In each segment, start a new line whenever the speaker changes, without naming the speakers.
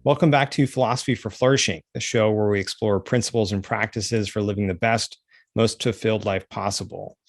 Welcome back to Philosophy for Flourishing, the show where we explore principles and practices for living the best, most fulfilled life possible.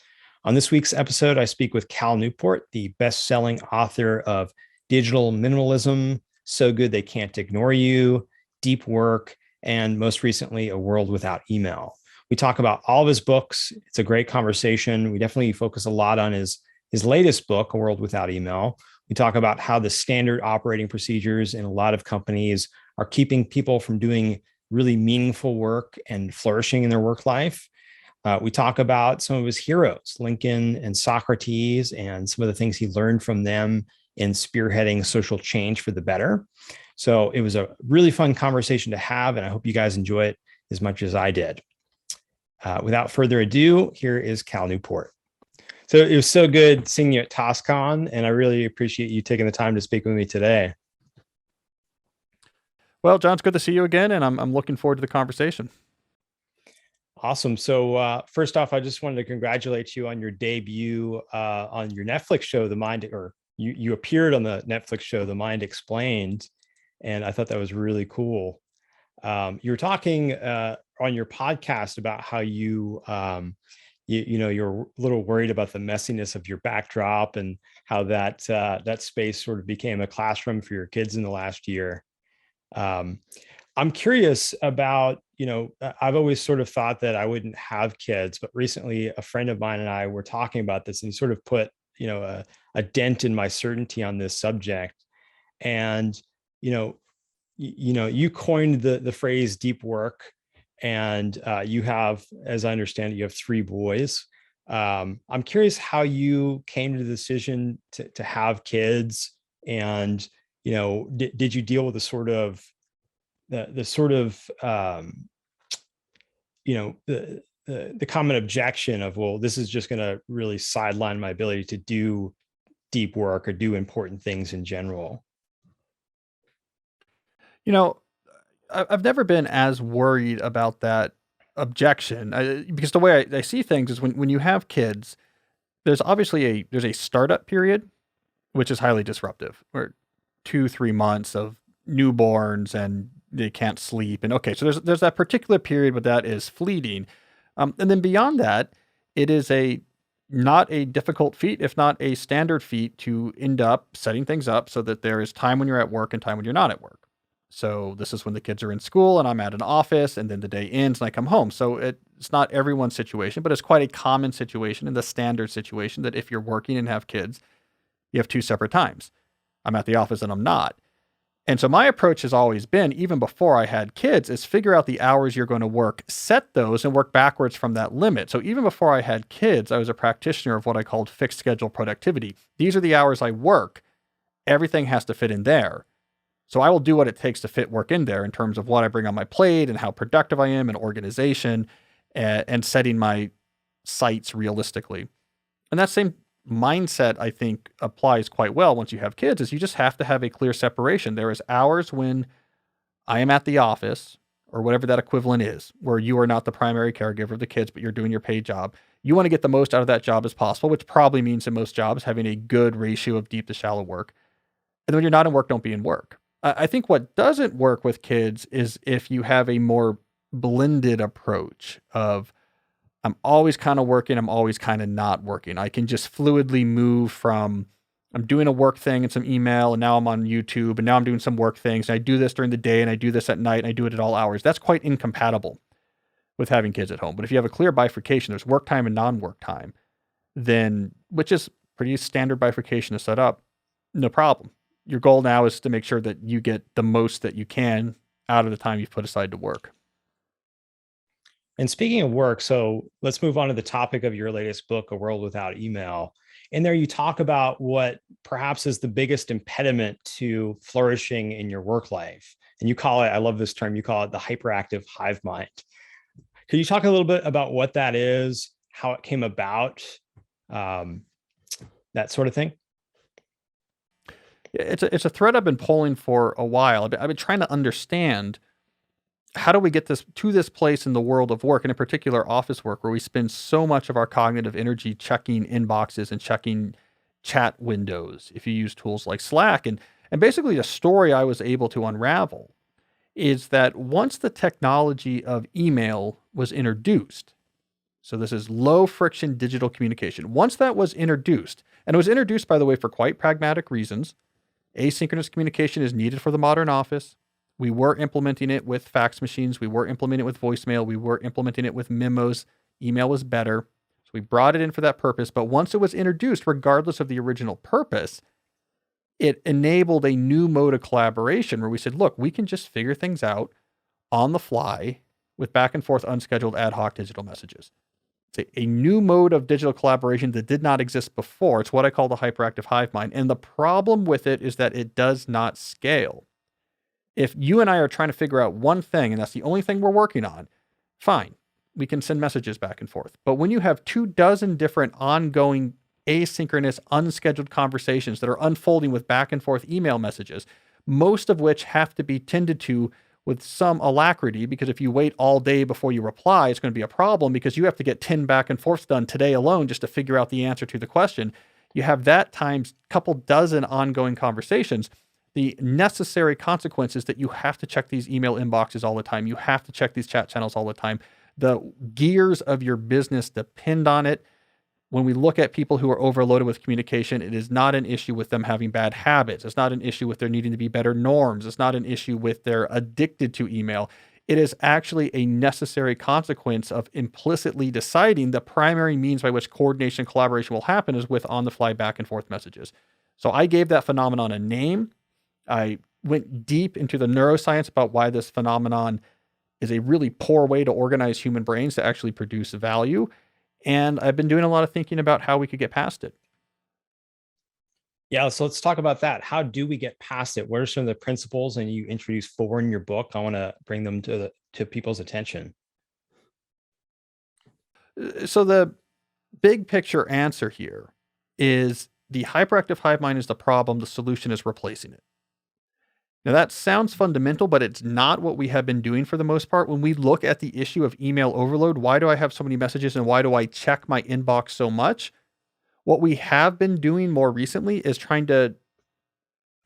On this week's episode, I speak with Cal Newport, the best-selling author of Digital Minimalism, So Good They Can't Ignore You, Deep Work, and most recently, A World Without Email. We talk about all of his books. It's a great conversation. We definitely focus a lot on his latest book, A World Without Email. We talk about how the standard operating procedures in a lot of companies are keeping people from doing really meaningful work and flourishing in their work life. We talk about some of his heroes, Lincoln and Socrates, and some of the things he learned from them in spearheading social change for the better. So it was a really fun conversation to have, and I hope you guys enjoy it as much as I did. Without further ado, here is Cal Newport. So it was so good seeing you at TosCon, and I really appreciate you taking the time to speak with me today.
Well, John, it's good to see you again, and I'm looking forward to the conversation.
Awesome. So first off, I just wanted to congratulate you on your debut on your Netflix show, The Mind, or you appeared on the Netflix show, The Mind Explained, and I thought that was really cool. You were talking on your podcast about how you're a little worried about the messiness of your backdrop and how that space sort of became a classroom for your kids in the last year. I'm curious about, I've always sort of thought that I wouldn't have kids, but recently a friend of mine and I were talking about this, and he sort of put, a dent in my certainty on this subject. And, you coined the phrase deep work, and you have, as I understand it, you have three boys. I'm curious how you came to the decision to have kids, and did you deal with the sort of the common objection of, well, this is just going to really sideline my ability to do deep work or do important things in general?
You know, I've never been as worried about that objection because the way I see things is when you have kids, there's obviously there's a startup period, which is highly disruptive, where 2-3 months of newborns and they can't sleep, and okay, so there's that particular period, but that is fleeting, and then beyond that, it is a not a difficult feat, if not a standard feat, to end up setting things up so that there is time when you're at work and time when you're not at work. So this is when the kids are in school and I'm at an office, and then the day ends and I come home. So it's not everyone's situation, but it's quite a common situation and the standard situation that if you're working and have kids, you have two separate times. I'm at the office and I'm not. And so my approach has always been, even before I had kids, is figure out the hours you're going to work, set those, and work backwards from that limit. So even before I had kids, I was a practitioner of what I called fixed schedule productivity. These are the hours I work. Everything has to fit in there. So I will do what it takes to fit work in there in terms of what I bring on my plate and how productive I am and organization, and setting my sights realistically. And that same mindset, I think, applies quite well once you have kids, is you just have to have a clear separation. There is hours when I am at the office, or whatever that equivalent is, where you are not the primary caregiver of the kids, but you're doing your paid job. You want to get the most out of that job as possible, which probably means in most jobs having a good ratio of deep to shallow work. And then when you're not in work, don't be in work. I think what doesn't work with kids is if you have a more blended approach of, I'm always kind of working, I'm always kind of not working. I can just fluidly move from, I'm doing a work thing and some email, and now I'm on YouTube, and now I'm doing some work things, and I do this during the day, and I do this at night, and I do it at all hours. That's quite incompatible with having kids at home. But if you have a clear bifurcation, there's work time and non-work time, then, which is pretty standard bifurcation to set up, no problem. Your goal now is to make sure that you get the most that you can out of the time you've put aside to work.
And speaking of work, so let's move on to the topic of your latest book, A World Without Email. In there, you talk about what perhaps is the biggest impediment to flourishing in your work life. And you call it, I love this term, you call it the hyperactive hive mind. Could you talk a little bit about what that is, how it came about, that sort of thing?
It's a thread I've been pulling for a while. I've been trying to understand, how do we get this to this place in the world of work, and in particular office work, where we spend so much of our cognitive energy checking inboxes and checking chat windows if you use tools like Slack. And basically the story I was able to unravel is that once the technology of email was introduced, so this is low friction digital communication. Once that was introduced, and it was introduced, by the way, for quite pragmatic reasons. Asynchronous communication is needed for the modern office. We were implementing it with fax machines. We were implementing it with voicemail. We were implementing it with memos. Email was better. So we brought it in for that purpose. But once it was introduced, regardless of the original purpose, it enabled a new mode of collaboration where we said, look, we can just figure things out on the fly with back and forth unscheduled ad hoc digital messages. It's a new mode of digital collaboration that did not exist before. It's what I call the hyperactive hive mind. And the problem with it is that it does not scale. If you and I are trying to figure out one thing and that's the only thing we're working on, fine, we can send messages back and forth. But when you have 24 different ongoing asynchronous, unscheduled conversations that are unfolding with back and forth email messages, most of which have to be tended to with some alacrity, because if you wait all day before you reply, it's going to be a problem because you have to get 10 back and forths done today alone just to figure out the answer to the question. You have that times a couple dozen ongoing conversations. The necessary consequences that you have to check these email inboxes all the time. You have to check these chat channels all the time. The gears of your business depend on it. When we look at people who are overloaded with communication, it is not an issue with them having bad habits. It's not an issue with there needing to be better norms. It's not an issue with they're addicted to email. It is actually a necessary consequence of implicitly deciding the primary means by which coordination and collaboration will happen is with on-the-fly back and forth messages. So I gave that phenomenon a name. I went deep into the neuroscience about why this phenomenon is a really poor way to organize human brains to actually produce value. And I've been doing a lot of thinking about how we could get past it.
Yeah, so let's talk about that. How do we get past it? What are some of the principles? And you introduce 4 in your book. I want to bring them to people's attention.
So the big picture answer here is the hyperactive hive mind is the problem. The solution is replacing it. Now, that sounds fundamental, but it's not what we have been doing for the most part. When we look at the issue of email overload, why do I have so many messages and why do I check my inbox so much? What we have been doing more recently is trying to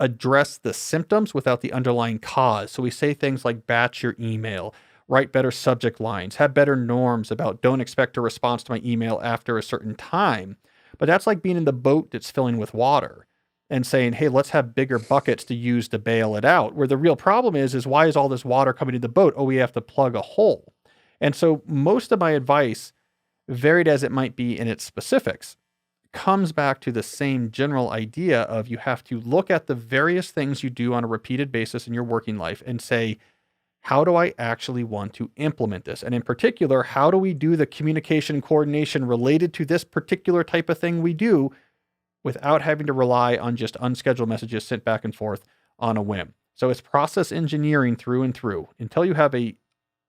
address the symptoms without the underlying cause. So we say things like batch your email, write better subject lines, have better norms about don't expect a response to my email after a certain time. But that's like being in the boat that's filling with water and saying, hey, let's have bigger buckets to use to bail it out. Where the real problem is why is all this water coming to the boat? Oh, we have to plug a hole. And so most of my advice, varied as it might be in its specifics, comes back to the same general idea of you have to look at the various things you do on a repeated basis in your working life and say, how do I actually want to implement this? And in particular, how do we do the communication and coordination related to this particular type of thing we do without having to rely on just unscheduled messages sent back and forth on a whim? So it's process engineering through and through. Until you have a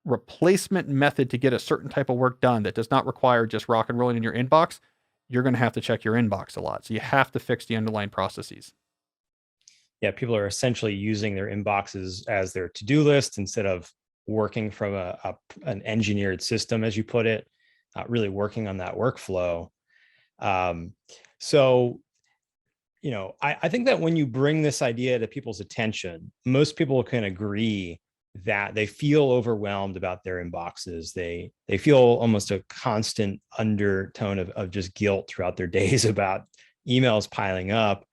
replacement method to get a certain type of work done that does not require just rock and rolling in your inbox, you're going to have to check your inbox a lot. So you have to fix the underlying processes.
Yeah, people are essentially using their inboxes as their to-do list instead of working from an engineered system, as you put it, really working on that workflow. So, I think that when you bring this idea to people's attention, most people can agree that they feel overwhelmed about their inboxes. They feel almost a constant undertone of just guilt throughout their days about emails piling up.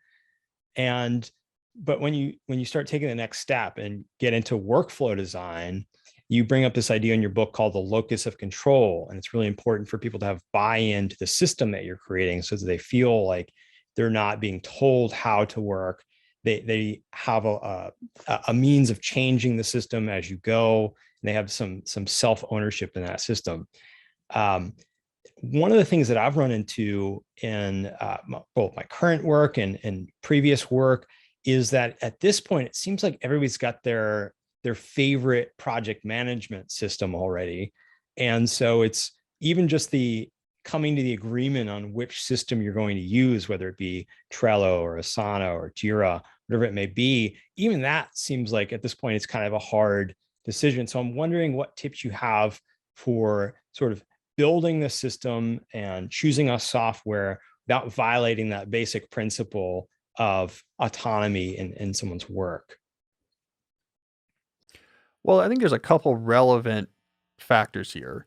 But when you start taking the next step and get into workflow design, you bring up this idea in your book called the locus of control. And it's really important for people to have buy-in to the system that you're creating so that they feel like they're not being told how to work. They have a means of changing the system as you go, and they have some self-ownership in that system. One of the things that I've run into in both my current work and previous work is that at this point, it seems like everybody's got their favorite project management system already. And so it's even just the coming to the agreement on which system you're going to use, whether it be Trello or Asana or Jira, whatever it may be, even that seems like at this point, it's kind of a hard decision. So I'm wondering what tips you have for sort of building the system and choosing a software without violating that basic principle of autonomy in someone's work.
Well, I think there's a couple relevant factors here.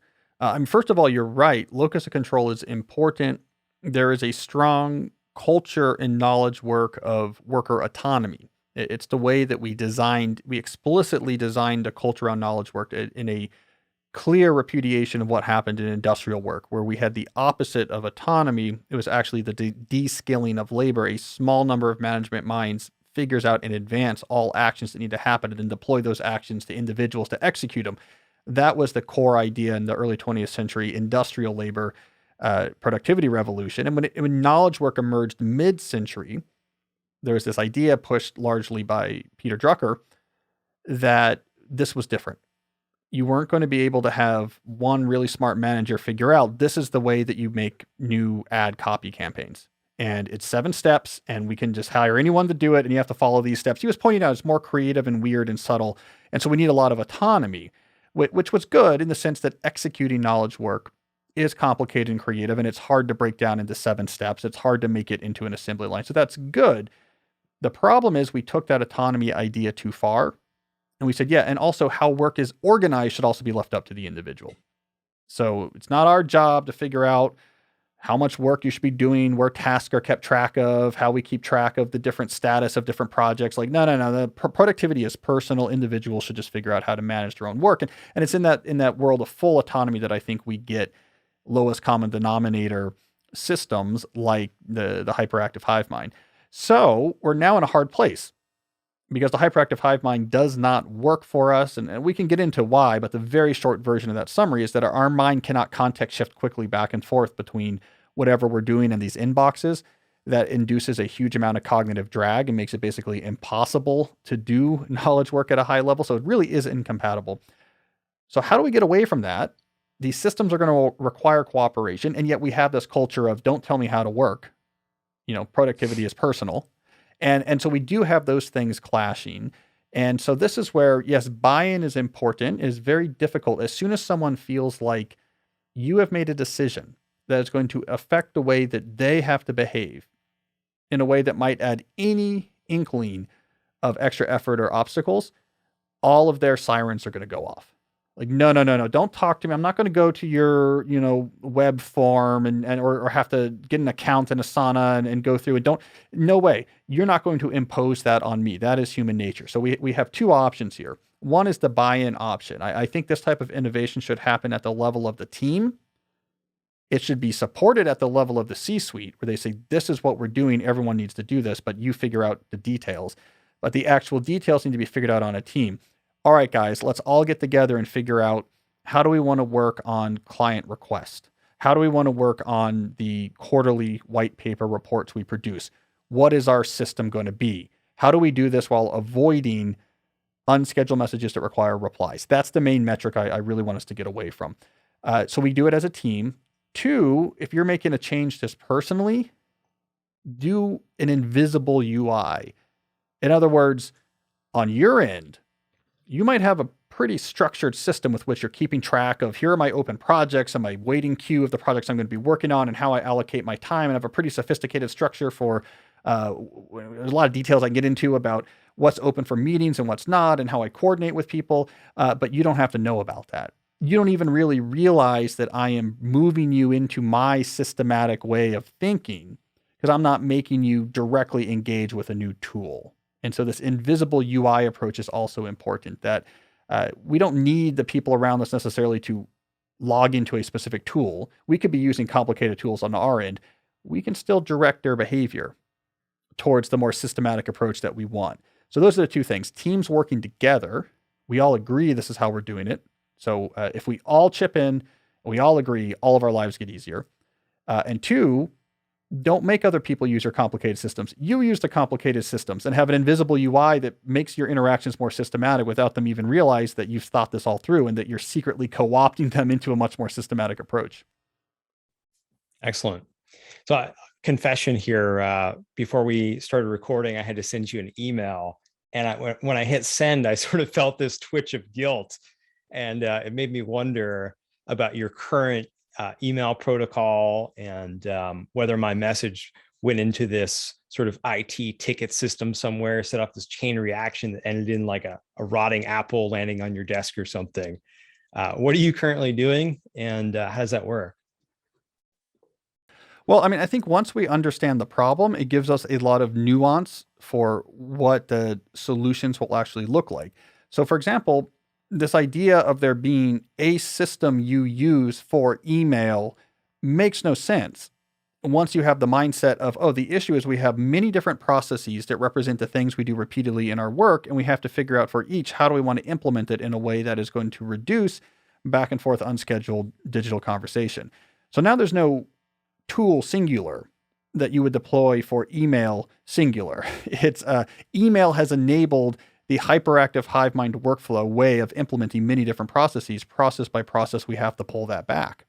First of all, you're right. Locus of control is important. There is a strong culture and knowledge work of worker autonomy. It's the way that we explicitly designed a culture around knowledge work in a clear repudiation of what happened in industrial work, where we had the opposite of autonomy. It was actually the de-skilling of labor. A small number of management minds figures out in advance all actions that need to happen and then deploy those actions to individuals to execute them. That was the core idea in the early 20th century industrial labor productivity revolution. And when knowledge work emerged mid-century, there was this idea pushed largely by Peter Drucker that this was different. You weren't going to be able to have one really smart manager figure out this is the way that you make new ad copy campaigns. And it's 7 steps, and we can just hire anyone to do it, and you have to follow these steps. He was pointing out it's more creative and weird and subtle. And so we need a lot of autonomy, which was good in the sense that executing knowledge work is complicated and creative, and it's hard to break down into 7 steps. It's hard to make it into an assembly line. So that's good. The problem is we took that autonomy idea too far. And we said, yeah, and also how work is organized should also be left up to the individual. So it's not our job to figure out how much work you should be doing, where tasks are kept track of, how we keep track of the different status of different projects. Like, no. The productivity is personal. Individuals should just figure out how to manage their own work. And it's in that world of full autonomy that I think we get lowest common denominator systems like the hyperactive hive mind. So we're now in a hard place, because the hyperactive hive mind does not work for us. And we can get into why, but the very short version of that summary is that our mind cannot context shift quickly back and forth between whatever we're doing in these inboxes. That induces a huge amount of cognitive drag and makes it basically impossible to do knowledge work at a high level. So it really is incompatible. So how do we get away from that? These systems are going to require cooperation. And yet we have this culture of don't tell me how to work. Productivity is personal. And so we do have those things clashing. And so this is where, yes, buy-in is important. It is very difficult. As soon as someone feels like you have made a decision that is going to affect the way that they have to behave in a way that might add any inkling of extra effort or obstacles, all of their sirens are going to go off. Like, no, don't talk to me. I'm not going to go to your, web form or have to get an account in Asana and go through it. No way. You're not going to impose that on me. That is human nature. So we have 2 options here. One is the buy-in option. I think this type of innovation should happen at the level of the team. It should be supported at the level of the C-suite, where they say, this is what we're doing. Everyone needs to do this, but you figure out the details. But the actual details need to be figured out on a team. All right, guys, let's all get together and figure out, how do we want to work on client request? How do we want to work on the quarterly white paper reports we produce? What is our system going to be? How do we do this while avoiding unscheduled messages that require replies? That's the main metric I really want us to get away from. So we do it as a team. 2, if you're making a change just personally, do an invisible UI. In other words, on your end, you might have a pretty structured system with which you're keeping track of, here are my open projects and my waiting queue of the projects I'm going to be working on and how I allocate my time. And I have a pretty sophisticated structure for, there's a lot of details I can get into about what's open for meetings and what's not and how I coordinate with people. But you don't have to know about that. You don't even really realize that I am moving you into my systematic way of thinking, because I'm not making you directly engage with a new tool. And so this invisible UI approach is also important, that we don't need the people around us necessarily to log into a specific tool. We could be using complicated tools on our end. We can still direct their behavior towards the more systematic approach that we want. So those are the 2 things. Teams working together. We all agree this is how we're doing it. So if we all chip in, we all agree, all of our lives get easier. And 2, don't make other people use your complicated systems. You use the complicated systems and have an invisible UI that makes your interactions more systematic without them even realize that you've thought this all through and that you're secretly co-opting them into a much more systematic approach.
Excellent. So confession here, before we started recording, I had to send you an email. And when I hit send, I sort of felt this twitch of guilt. And it made me wonder about your current email protocol and whether my message went into this sort of IT ticket system somewhere, set up this chain reaction that ended in like a rotting apple landing on your desk or something. What are you currently doing, and how does that work?
Well, I mean, I think once we understand the problem, it gives us a lot of nuance for what the solutions will actually look like. So, for example, this idea of there being a system you use for email makes no sense. Once you have the mindset of, oh, the issue is we have many different processes that represent the things we do repeatedly in our work, and we have to figure out for each how do we want to implement it in a way that is going to reduce back and forth unscheduled digital conversation. So now there's no tool singular that you would deploy for email singular. It's email has enabled the hyperactive hive mind workflow way of implementing many different processes. Process by process, we have to pull that back.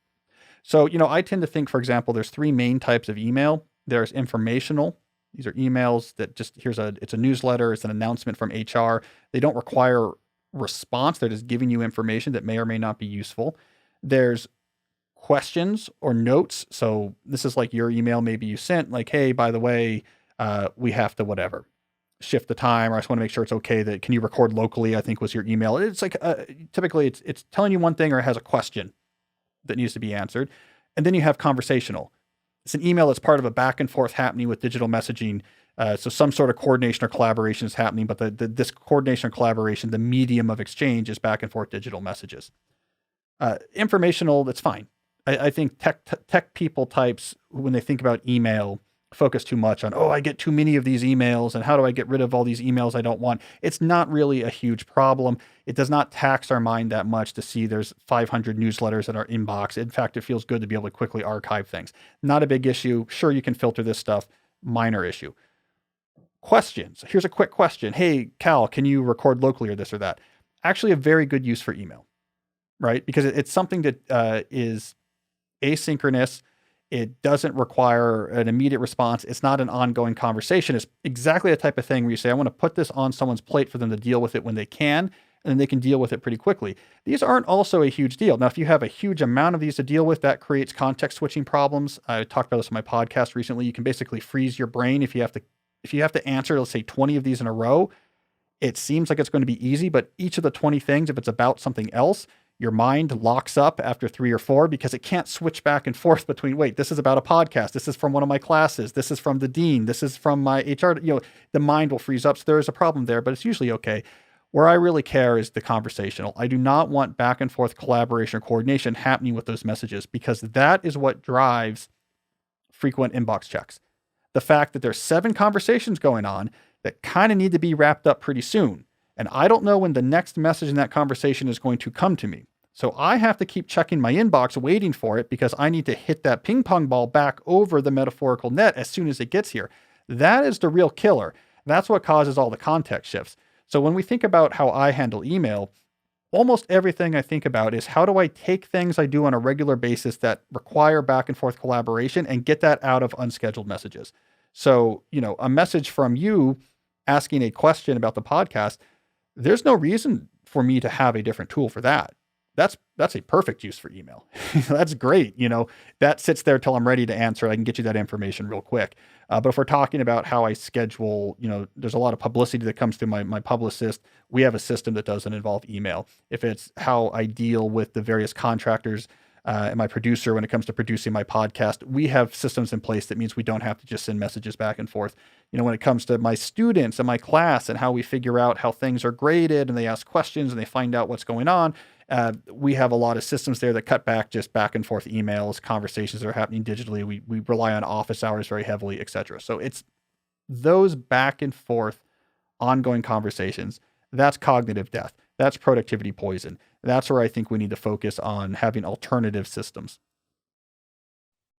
So, I tend to think, for example, there's three main types of email. There's informational. These are emails that just it's a newsletter, it's an announcement from HR. They don't require response. They're just giving you information that may or may not be useful. There's questions or notes. So this is like your email maybe you sent, like, hey, by the way, we have to whatever shift the time, or I just want to make sure it's okay that can you record locally, I think was your email. It's like typically it's telling you one thing or it has a question that needs to be answered. And then you have conversational. It's an email that's part of a back and forth happening with digital messaging. So some sort of coordination or collaboration is happening, but this coordination or collaboration, the medium of exchange is back and forth digital messages. Informational, that's fine. I think tech people types, when they think about email, focus too much on, oh, I get too many of these emails and how do I get rid of all these emails I don't want? It's not really a huge problem. It does not tax our mind that much to see there's 500 newsletters in our inbox. In fact, it feels good to be able to quickly archive things. Not a big issue. Sure, you can filter this stuff. Minor issue. Questions. Here's a quick question. Hey, Cal, can you record locally or this or that? Actually, a very good use for email, right? Because it's something that is asynchronous. It doesn't require an immediate response. It's not an ongoing conversation. It's exactly the type of thing where you say, I want to put this on someone's plate for them to deal with it when they can, and then they can deal with it pretty quickly. These aren't also a huge deal. Now, if you have a huge amount of these to deal with, that creates context switching problems. I talked about this on my podcast recently. You can basically freeze your brain if you have to answer, let's say 20 of these in a row. It seems like it's going to be easy, but each of the 20 things, if it's about something else, your mind locks up after 3 or 4 because it can't switch back and forth between, wait, this is about a podcast. This is from one of my classes. This is from the dean. This is from my HR. The mind will freeze up. So there is a problem there, but it's usually okay. Where I really care is the conversational. I do not want back and forth collaboration or coordination happening with those messages because that is what drives frequent inbox checks. The fact that there's 7 conversations going on that kind of need to be wrapped up pretty soon. And I don't know when the next message in that conversation is going to come to me. So I have to keep checking my inbox, waiting for it because I need to hit that ping pong ball back over the metaphorical net as soon as it gets here. That is the real killer. That's what causes all the context shifts. So when we think about how I handle email, almost everything I think about is how do I take things I do on a regular basis that require back and forth collaboration and get that out of unscheduled messages. So, a message from you asking a question about the podcast, there's no reason for me to have a different tool for that. That's a perfect use for email. That's great. That sits there till I'm ready to answer. I can get you that information real quick. But if we're talking about how I schedule, there's a lot of publicity that comes through my publicist. We have a system that doesn't involve email. If it's how I deal with the various contractors and my producer when it comes to producing my podcast, we have systems in place that means we don't have to just send messages back and forth. When it comes to my students and my class and how we figure out how things are graded and they ask questions and they find out what's going on, we have a lot of systems there that cut back just back and forth emails, conversations that are happening digitally. We rely on office hours very heavily, et cetera. So it's those back and forth ongoing conversations. That's cognitive death. That's productivity poison. That's where I think we need to focus on having alternative systems.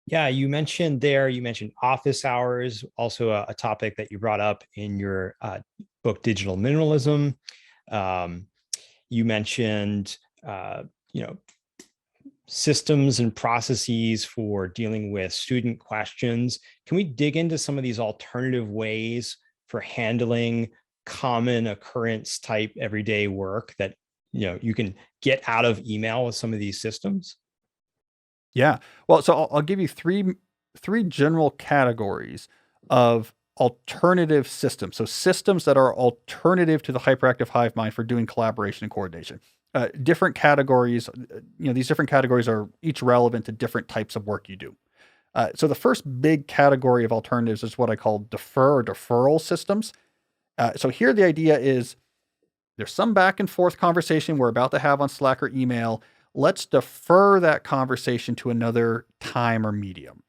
Yeah, you mentioned office hours, also a topic that you brought up in your book, Digital Minimalism. You mentioned, systems and processes for dealing with student questions. Can we dig into some of these alternative ways for handling common occurrence type everyday work that you can get out of email with some of these systems?
Yeah. Well, so I'll give you three general categories of alternative systems. So systems that are alternative to the hyperactive hive mind for doing collaboration and coordination. Different categories, these different categories are each relevant to different types of work you do. So the first big category of alternatives is what I call defer or deferral systems. So here the idea is there's some back and forth conversation we're about to have on Slack or email. Let's defer that conversation to another time or medium.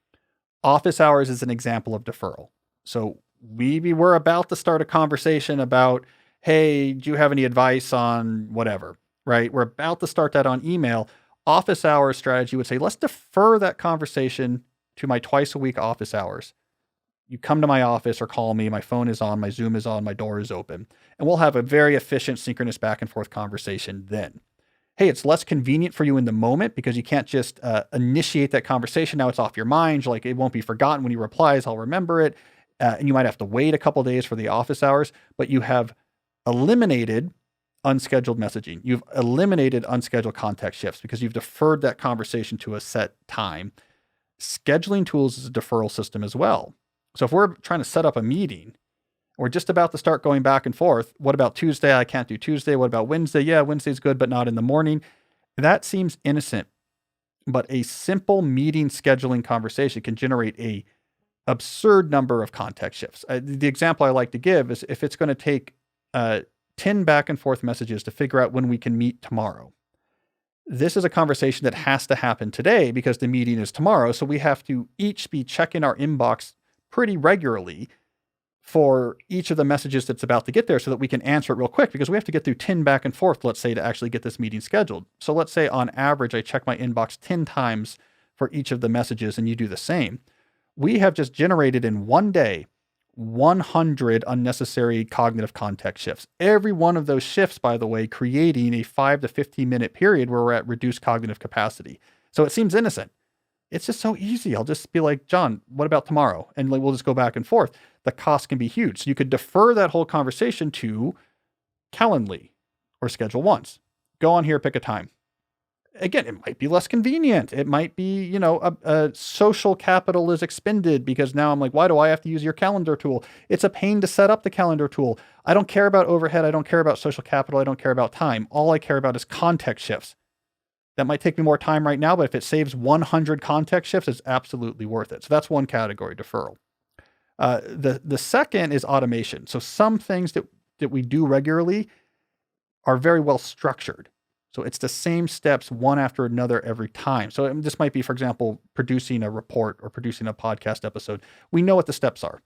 Office hours is an example of deferral. So maybe we're about to start a conversation about, hey, do you have any advice on whatever, right? We're about to start that on email. Office hours strategy would say, let's defer that conversation to my twice a week office hours. You come to my office or call me. My phone is on, my Zoom is on, my door is open, and we'll have a very efficient synchronous back and forth conversation then. Hey, it's less convenient for you in the moment because you can't just initiate that conversation. Now it's off your mind. Like it won't be forgotten when he replies. I'll remember it. And you might have to wait a couple days for the office hours, but you have eliminated unscheduled messaging. You've eliminated unscheduled context shifts because you've deferred that conversation to a set time. Scheduling tools is a deferral system as well. So if we're trying to set up a meeting, we're just about to start going back and forth. What about Tuesday? I can't do Tuesday. What about Wednesday? Yeah, Wednesday's good, but not in the morning. That seems innocent, but a simple meeting scheduling conversation can generate a absurd number of context shifts. The example I like to give is if it's going to take 10 back and forth messages to figure out when we can meet tomorrow. This is a conversation that has to happen today because the meeting is tomorrow. So we have to each be checking our inbox pretty regularly for each of the messages that's about to get there so that we can answer it real quick because we have to get through 10 back and forth, let's say, to actually get this meeting scheduled. So let's say on average, I check my inbox 10 times for each of the messages and you do the same. We have just generated in one day 100 unnecessary cognitive context shifts. Every one of those shifts, by the way, creating a 5 to 15 minute period where we're at reduced cognitive capacity. So it seems innocent. It's just so easy. I'll just be like, John, what about tomorrow? And we'll just go back and forth. The cost can be huge. So you could defer that whole conversation to Calendly or schedule once. Go on here, pick a time. Again, it might be less convenient. It might be, a social capital is expended because now I'm like, why do I have to use your calendar tool? It's a pain to set up the calendar tool. I don't care about overhead. I don't care about social capital. I don't care about time. All I care about is context shifts. That might take me more time right now, but if it saves 100 context shifts, it's absolutely worth it. So that's one category, deferral. The second is automation. So some things that we do regularly are very well structured. So it's the same steps one after another every time. So this might be, for example, producing a report or producing a podcast episode. We know what the steps are.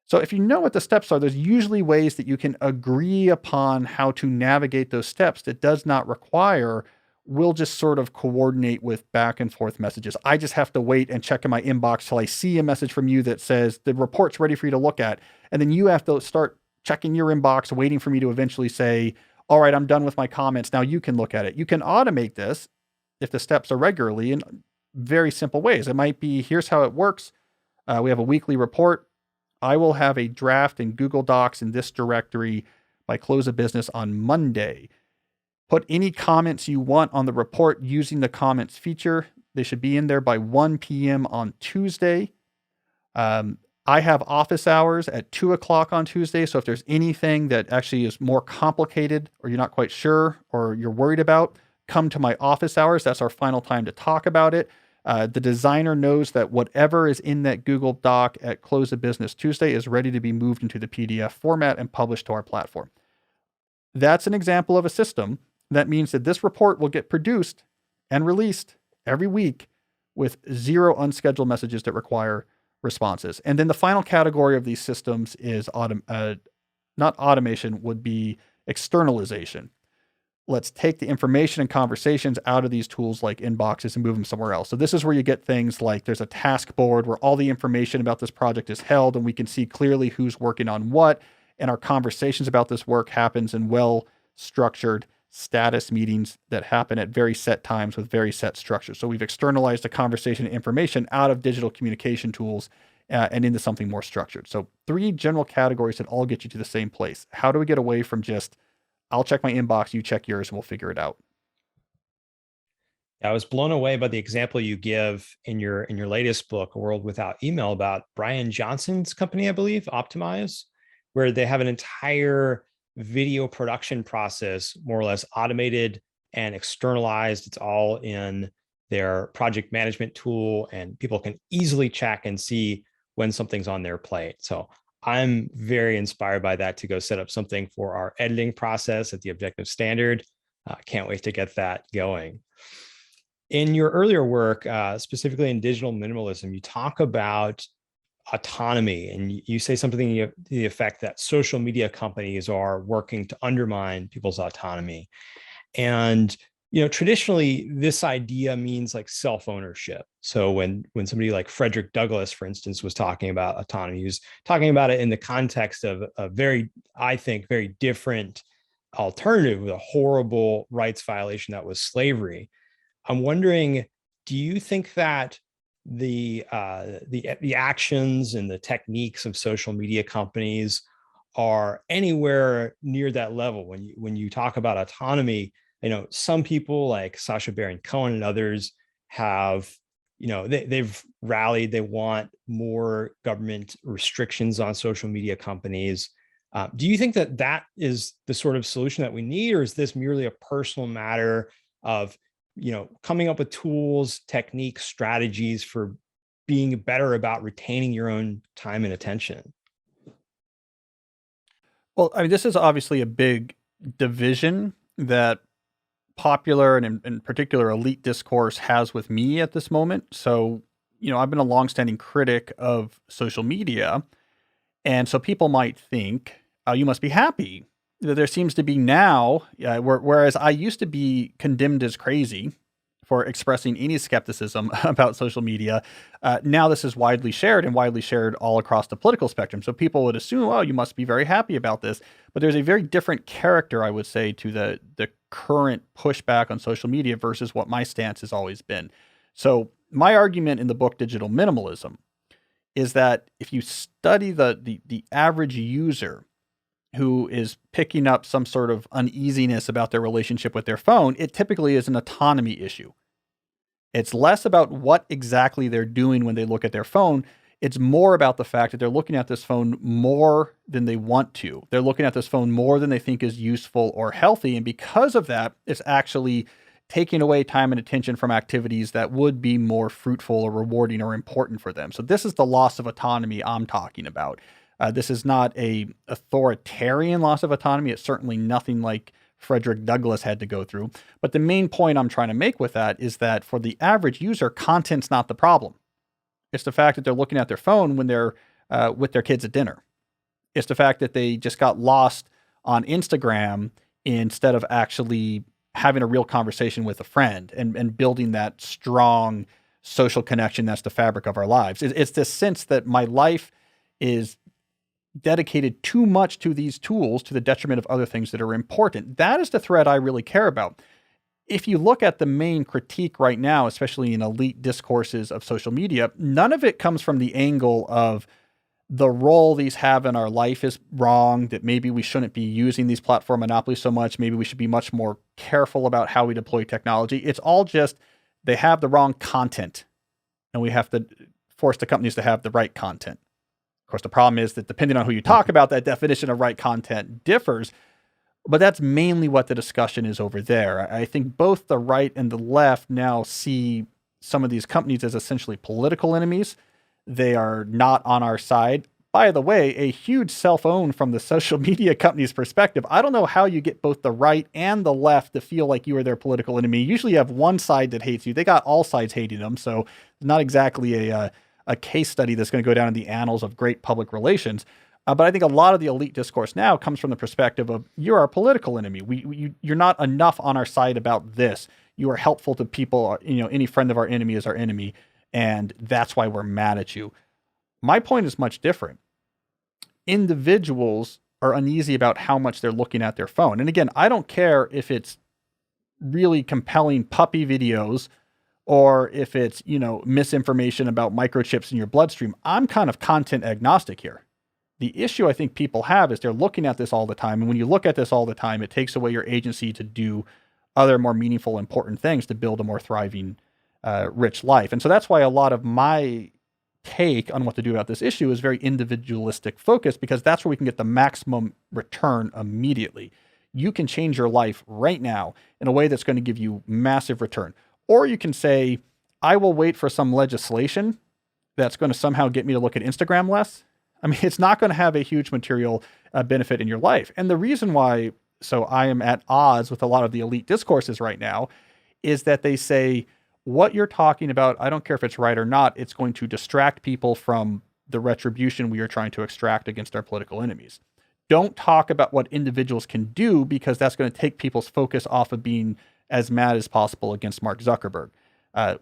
So if you know what the steps are, there's usually ways that you can agree upon how to navigate those steps that does not require we'll just sort of coordinate with back and forth messages. I just have to wait and check in my inbox till I see a message from you that says the report's ready for you to look at. And then you have to start checking your inbox, waiting for me to eventually say, all right, I'm done with my comments. Now you can look at it. You can automate this if the steps are regularly in very simple ways. It might be, here's how it works. We have a weekly report. I will have a draft in Google Docs in this directory by close of business on Monday. Put any comments you want on the report using the comments feature. They should be in there by 1 p.m. on Tuesday. I have office hours at 2 o'clock on Tuesday. So if there's anything that actually is more complicated or you're not quite sure or you're worried about, come to my office hours. That's our final time to talk about it. The designer knows that whatever is in that Google Doc at close of business Tuesday is ready to be moved into the PDF format and published to our platform. That's an example of a system. That means that this report will get produced and released every week with 0 unscheduled messages that require responses. And then the final category of these systems is not automation, would be externalization. Let's take the information and conversations out of these tools like inboxes and move them somewhere else. So this is where you get things like there's a task board where all the information about this project is held and we can see clearly who's working on what. And our conversations about this work happens in well-structured status meetings that happen at very set times with very set structures. So we've externalized the conversation and information out of digital communication tools and into something more structured. So 3 general categories that all get you to the same place. How do we get away from just, I'll check my inbox, you check yours, and we'll figure it out?
I was blown away by the example you give in your latest book, A World Without Email, about Brian Johnson's company, I believe, Optimize, where they have an entire video production process more or less automated and externalized. It's all in their project management tool, and people can easily check and see when something's on their plate. So I'm very inspired by that to go set up something for our editing process at the Objective Standard. Can't wait to get that going. In your earlier work, specifically in digital minimalism, you talk about autonomy, and you say something to the effect that social media companies are working to undermine people's autonomy. And traditionally, this idea means like self-ownership. So when somebody like Frederick Douglass, for instance, was talking about autonomy, he was talking about it in the context of a very, I think, very different alternative, with a horrible rights violation that was slavery. I'm wondering, do you think that the actions and the techniques of social media companies are anywhere near that level? When you talk about autonomy, some people like Sacha Baron Cohen and others have, they've rallied. They want more government restrictions on social media companies. Do you think that that is the sort of solution that we need, or is this merely a personal matter of coming up with tools, techniques, strategies for being better about retaining your own time and attention?
Well, I mean, this is obviously a big division that popular and in particular elite discourse has with me at this moment. So, I've been a longstanding critic of social media. And so people might think, oh, you must be happy. There seems to be now, whereas I used to be condemned as crazy for expressing any skepticism about social media. Now this is widely shared and widely shared all across the political spectrum. So people would assume, oh, you must be very happy about this. But there's a very different character, I would say, to the current pushback on social media versus what my stance has always been. So my argument in the book, Digital Minimalism, is that if you study the average user who is picking up some sort of uneasiness about their relationship with their phone, it typically is an autonomy issue. It's less about what exactly they're doing when they look at their phone. It's more about the fact that they're looking at this phone more than they want to. They're looking at this phone more than they think is useful or healthy. And because of that, it's actually taking away time and attention from activities that would be more fruitful or rewarding or important for them. So this is the loss of autonomy I'm talking about. This is not a authoritarian loss of autonomy. It's certainly nothing like Frederick Douglass had to go through. But the main point I'm trying to make with that is that for the average user, content's not the problem. It's the fact that they're looking at their phone when they're with their kids at dinner. It's the fact that they just got lost on Instagram instead of actually having a real conversation with a friend and building that strong social connection that's the fabric of our lives. It's this sense that my life is dedicated too much to these tools to the detriment of other things that are important. That is the thread I really care about. If you look at the main critique right now, especially in elite discourses of social media, none of it comes from the angle of the role these have in our life is wrong, that maybe we shouldn't be using these platform monopolies so much. Maybe we should be much more careful about how we deploy technology. It's all just they have the wrong content, and we have to force the companies to have the right content. Of course, the problem is that depending on who you talk about, that definition of right content differs. But that's mainly what the discussion is over there. I think both the right and the left now see some of these companies as essentially political enemies. They are not on our side. By the way, a huge self-own from the social media company's perspective. I don't know how you get both the right and the left to feel like you are their political enemy. Usually you have one side that hates you. They got all sides hating them. So it's not exactly a case study that's going to go down in the annals of great public relations. But I think a lot of the elite discourse now comes from the perspective of you're our political enemy. You're not enough on our side about this. You are helpful to people. Any friend of our enemy is our enemy. And that's why we're mad at you. My point is much different. Individuals are uneasy about how much they're looking at their phone. And again, I don't care if it's really compelling puppy videos or if it's, misinformation about microchips in your bloodstream. I'm kind of content agnostic here. The issue I think people have is they're looking at this all the time. And when you look at this all the time, it takes away your agency to do other more meaningful, important things to build a more thriving, rich life. And so that's why a lot of my take on what to do about this issue is very individualistic focus, because that's where we can get the maximum return immediately. You can change your life right now in a way that's going to give you massive return. Or you can say, I will wait for some legislation that's going to somehow get me to look at Instagram less. I mean, it's not going to have a huge material benefit in your life. And the reason why, so I am at odds with a lot of the elite discourses right now, is that they say, what you're talking about, I don't care if it's right or not, it's going to distract people from the retribution we are trying to extract against our political enemies. Don't talk about what individuals can do, because that's going to take people's focus off of being as mad as possible against Mark Zuckerberg.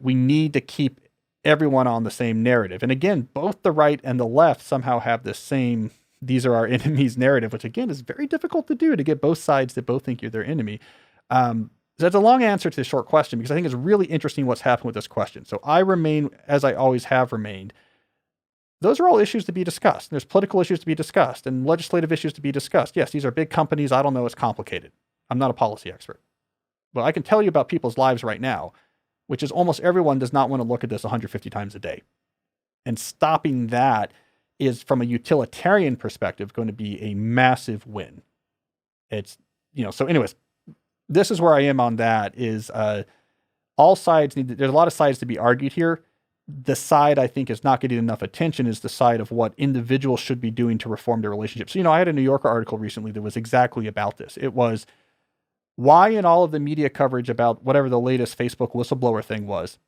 We need to keep everyone on the same narrative. And again, both the right and the left somehow have this same, these are our enemies narrative, which again is very difficult to do, to get both sides that both think you're their enemy. So that's a long answer to the short question, because I think it's really interesting what's happened with this question. So I remain, as I always have remained, those are all issues to be discussed. There's political issues to be discussed and legislative issues to be discussed. Yes, these are big companies. I don't know. It's complicated. I'm not a policy expert. But I can tell you about people's lives right now, which is almost everyone does not want to look at this 150 times a day. And stopping that is, from a utilitarian perspective, going to be a massive win. It's, so anyways, this is where I am on that, is all sides there's a lot of sides to be argued here. The side I think is not getting enough attention is the side of what individuals should be doing to reform their relationships. So, I had a New Yorker article recently that was exactly about this. It was, why in all of the media coverage about whatever the latest Facebook whistleblower thing was,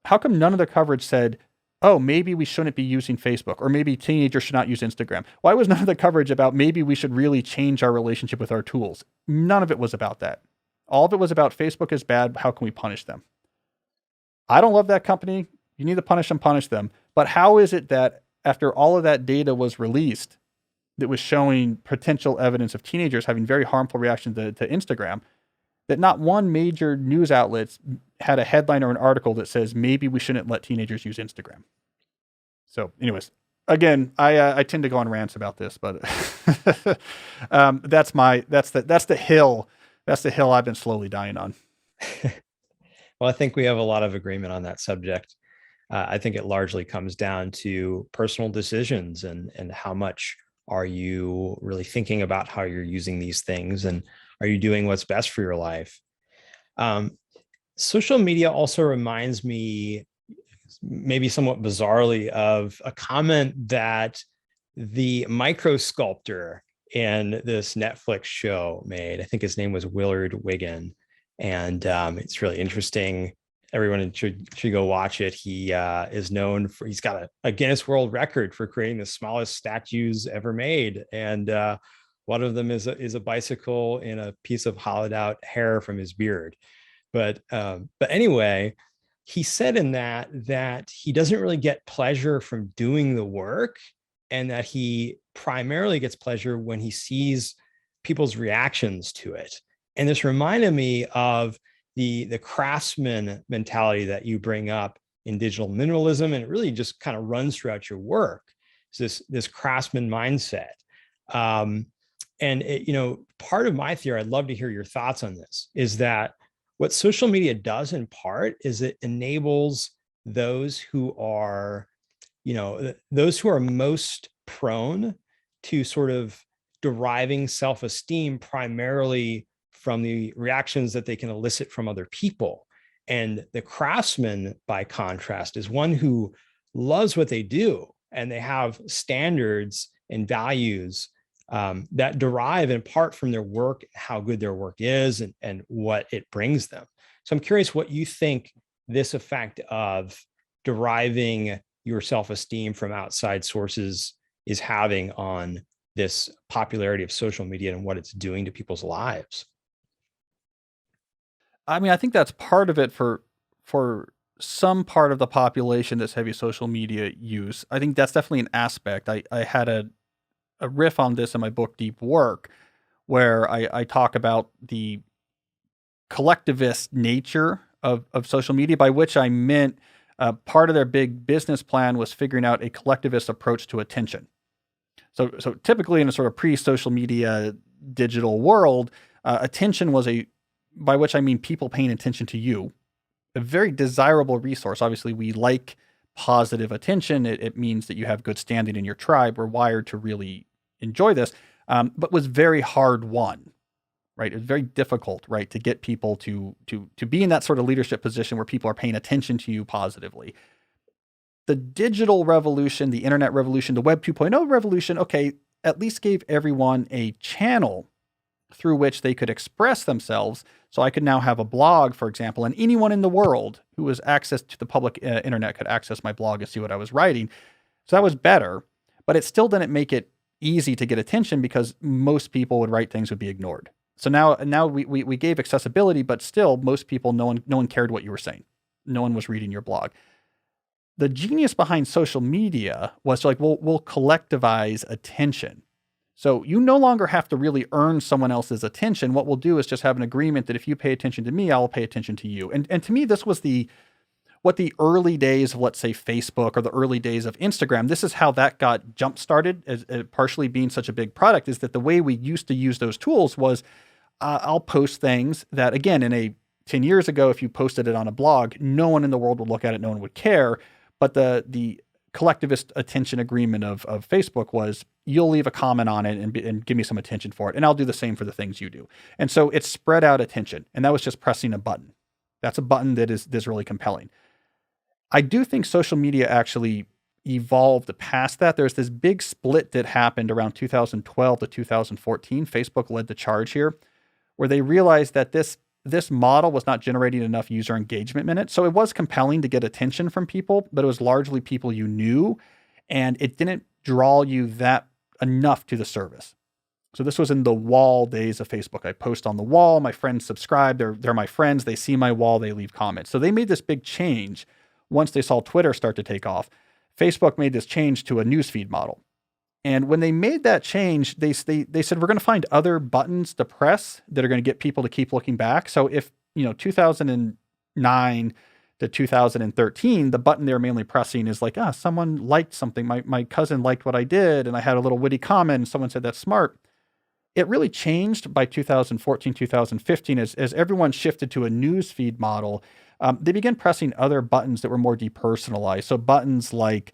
how come none of the coverage said, oh, maybe we shouldn't be using Facebook, or maybe teenagers should not use Instagram? Why was none of the coverage about maybe we should really change our relationship with our tools? None of it was about that. All of it was about Facebook is bad. How can we punish them? I don't love that company. You need to punish them. But how is it that after all of that data was released that was showing potential evidence of teenagers having very harmful reactions to Instagram, that not one major news outlet had a headline or an article that says maybe we shouldn't let teenagers use Instagram? So anyways, again, I tend to go on rants about this, but that's the hill I've been slowly dying on.
Well, I think we have a lot of agreement on that subject. I think it largely comes down to personal decisions and how much are you really thinking about how you're using these things, and are you doing what's best for your life? Social media also reminds me, maybe somewhat bizarrely, of a comment that the micro sculptor in this Netflix show made. I think his name was Willard Wiggin. And it's really interesting. Everyone should go watch it. He is known for, he's got a Guinness World Record for creating the smallest statues ever made. And one of them is a bicycle and a piece of hollowed out hair from his beard. But anyway, he said in that he doesn't really get pleasure from doing the work, and that he primarily gets pleasure when he sees people's reactions to it. And this reminded me of the craftsman mentality that you bring up in digital minimalism, and it really just kind of runs throughout your work. It's this craftsman mindset. And part of my theory, I'd love to hear your thoughts on this, is that what social media does in part is it enables those who are most prone to sort of deriving self-esteem primarily from the reactions that they can elicit from other people. And the craftsman, by contrast, is one who loves what they do, and they have standards and values that derive in part from their work, how good their work is, and what it brings them. So I'm curious what you think this effect of deriving your self-esteem from outside sources is having on this popularity of social media and what it's doing to people's lives.
I mean, I think that's part of it for some part of the population that's heavy social media use. I think that's definitely an aspect. I had a riff on this in my book, Deep Work, where I talk about the collectivist nature of social media, by which I meant part of their big business plan was figuring out a collectivist approach to attention. So typically in a sort of pre-social media digital world, attention was a by which I mean people paying attention to you, a very desirable resource. Obviously, we like positive attention. It means that you have good standing in your tribe. We're wired to really enjoy this, but was very hard won. Right, it's very difficult, right, to get people to be in that sort of leadership position where people are paying attention to you positively. The digital revolution, the internet revolution, the Web 2.0 revolution, okay, at least gave everyone a channel through which they could express themselves. So I could now have a blog, for example, and anyone in the world who has access to the public internet could access my blog and see what I was writing. So that was better, but it still didn't make it easy to get attention because most people would write things would be ignored. So now we gave accessibility, but still most people, no one cared what you were saying. No one was reading your blog. The genius behind social media was like, we'll collectivize attention. So you no longer have to really earn someone else's attention. What we'll do is just have an agreement that if you pay attention to me, I'll pay attention to you. And to me, this was what the early days of, let's say, Facebook or the early days of Instagram, this is how that got jump started as partially being such a big product, is that the way we used to use those tools was I'll post things that, again, 10 years ago, if you posted it on a blog, no one in the world would look at it. No one would care. But the collectivist attention agreement of Facebook was you'll leave a comment on it and give me some attention for it. And I'll do the same for the things you do. And so it spread out attention. And that was just pressing a button. That's a button that is really compelling. I do think social media actually evolved past that. There's this big split that happened around 2012 to 2014. Facebook led the charge here, where they realized that this model was not generating enough user engagement minutes. So it was compelling to get attention from people, but it was largely people you knew, and it didn't draw you that enough to the service. So this was in the wall days of Facebook. I post on the wall, my friends subscribe, they're my friends, they see my wall, they leave comments. So they made this big change once they saw Twitter start to take off. Facebook made this change to a newsfeed model. And when they made that change, they said, we're going to find other buttons to press that are going to get people to keep looking back. So if, 2009 to 2013, the button they're mainly pressing is like, someone liked something. My cousin liked what I did, and I had a little witty comment, and someone said that's smart. It really changed by 2014, 2015, as everyone shifted to a newsfeed model. They began pressing other buttons that were more depersonalized. So buttons like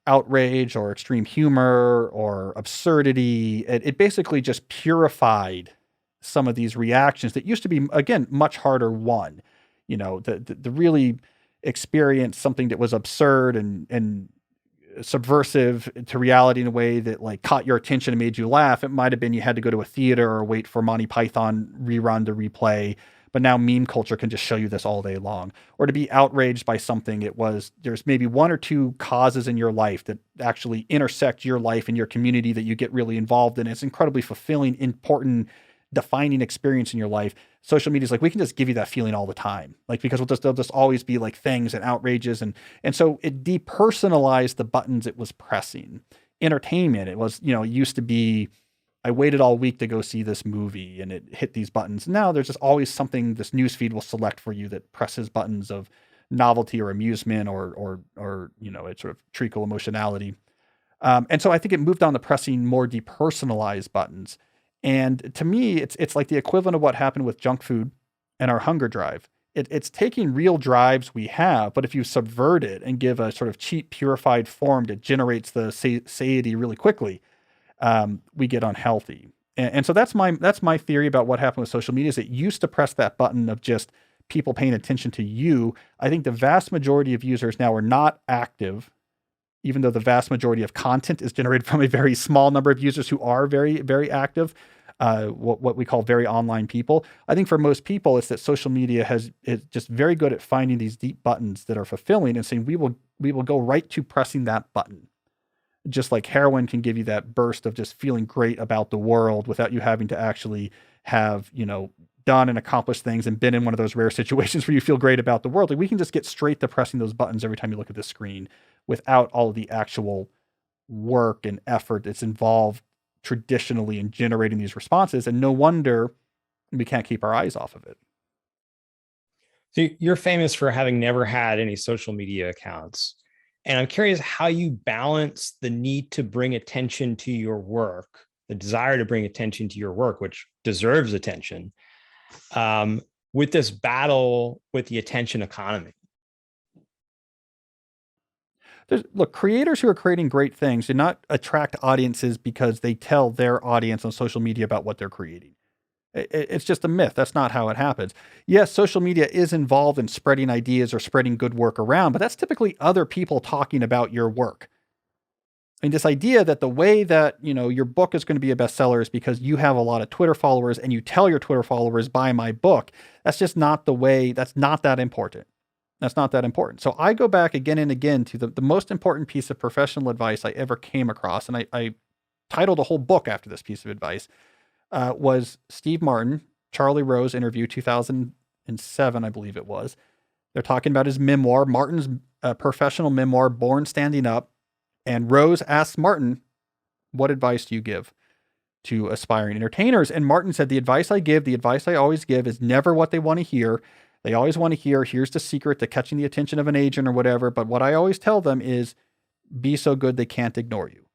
outrage or extreme humor or absurdity. It basically just purified some of these reactions that used to be, again, much harder won. The really experience something that was absurd and subversive to reality in a way that like caught your attention and made you laugh. It might have been you had to go to a theater or wait for Monty Python rerun to replay. But now meme culture can just show you this all day long. Or to be outraged by something, there's maybe one or two causes in your life that actually intersect your life and your community that you get really involved in. It's incredibly fulfilling, important, defining experience in your life. Social media is like, we can just give you that feeling all the time. Like, because there'll just always be like things and outrages. And so it depersonalized the buttons it was pressing. Entertainment, it was, it used to be, I waited all week to go see this movie and it hit these buttons. Now there's just always something this newsfeed will select for you that presses buttons of novelty or amusement or it's sort of treacle emotionality. And so I think it moved on to pressing more depersonalized buttons. And to me, it's like the equivalent of what happened with junk food and our hunger drive. It's taking real drives we have, but if you subvert it and give a sort of cheap, purified form that generates the satiety really quickly, we get unhealthy. And so that's my theory about what happened with social media is it used to press that button of just people paying attention to you. I think the vast majority of users now are not active, even though the vast majority of content is generated from a very small number of users who are very, very active, what we call very online people. I think for most people, it's that social media is just very good at finding these deep buttons that are fulfilling and saying, we will go right to pressing that button. Just like heroin can give you that burst of just feeling great about the world without you having to actually have, done and accomplished things and been in one of those rare situations where you feel great about the world. Like we can just get straight to pressing those buttons every time you look at the screen without all of the actual work and effort that's involved traditionally in generating these responses. And no wonder we can't keep our eyes off of it.
So you're famous for having never had any social media accounts. And I'm curious how you balance the need to bring attention to your work, the desire to bring attention to your work, which deserves attention, um, with this battle with the attention economy?
Look, creators who are creating great things do not attract audiences because they tell their audience on social media about what they're creating. It's just a myth. That's not how it happens. Yes, social media is involved in spreading ideas or spreading good work around, but that's typically other people talking about your work. I mean, this idea that the way that, your book is going to be a bestseller is because you have a lot of Twitter followers and you tell your Twitter followers, buy my book. That's just not the way. That's not that important. That's not that important. So I go back again and again to the most important piece of professional advice I ever came across. And I titled a whole book after this piece of advice, was Steve Martin, Charlie Rose interview, 2007, I believe it was. They're talking about his memoir, Martin's professional memoir, Born Standing Up. And Rose asks Martin, what advice do you give to aspiring entertainers? And Martin said, the advice I always give is never what they want to hear. They always want to hear, here's the secret to catching the attention of an agent or whatever. But what I always tell them is be so good they can't ignore you.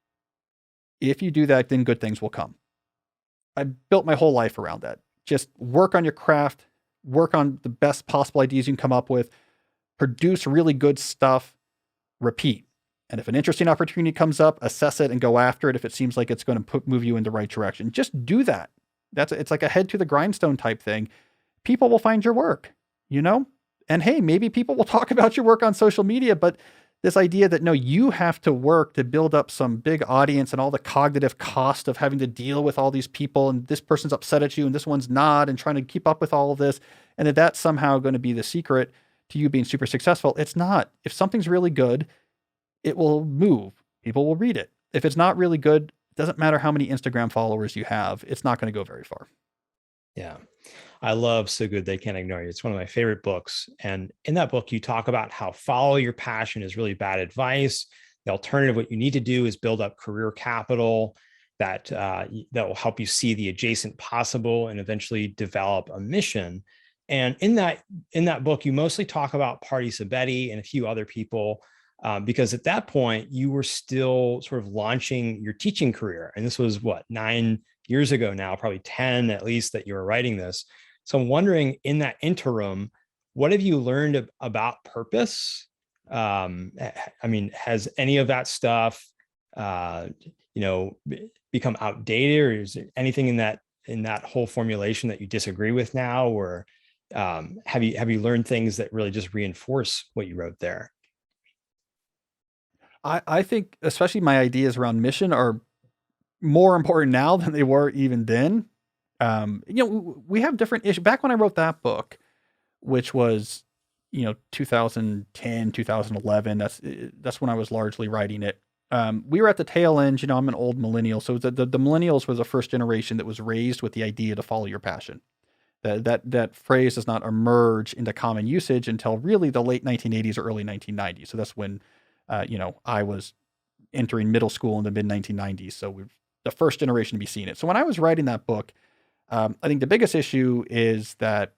If you do that, then good things will come. I built my whole life around that. Just work on your craft, work on the best possible ideas you can come up with, produce really good stuff, repeat. And if an interesting opportunity comes up, assess it and go after it if it seems like it's going to move you in the right direction. Just do that. It's like a head to the grindstone type thing. People will find your work, And hey, maybe people will talk about your work on social media, but this idea that no, you have to work to build up some big audience and all the cognitive cost of having to deal with all these people and this person's upset at you and this one's not and trying to keep up with all of this. And that's somehow going to be the secret to you being super successful. It's not. If something's really good, it will move. People will read it. If it's not really good, it doesn't matter how many Instagram followers you have. It's not going to go very far.
Yeah. I love So Good They Can't Ignore You. It's one of my favorite books. And in that book, you talk about how follow your passion is really bad advice. The alternative, what you need to do is build up career capital that will help you see the adjacent possible and eventually develop a mission. And in that book, you mostly talk about Party Sabetti and a few other people, because at that point you were still sort of launching your teaching career. And this was 9 years ago now, probably 10 at least, that you were writing this. So I'm wondering, in that interim, what have you learned about purpose? Has any of that stuff, become outdated, or is there anything in that whole formulation that you disagree with now, or have you learned things that really just reinforce what you wrote there?
I think especially my ideas around mission are more important now than they were even then. We have different issues. Back when I wrote that book, which was, 2010, 2011, that's when I was largely writing it. We were at the tail end, I'm an old millennial. So the millennials was the first generation that was raised with the idea to follow your passion. That phrase does not emerge into common usage until really the late 1980s or early 1990s. So that's when, I was entering middle school in the mid 1990s. So we're the first generation to be seeing it. So when I was writing that book, I think the biggest issue is that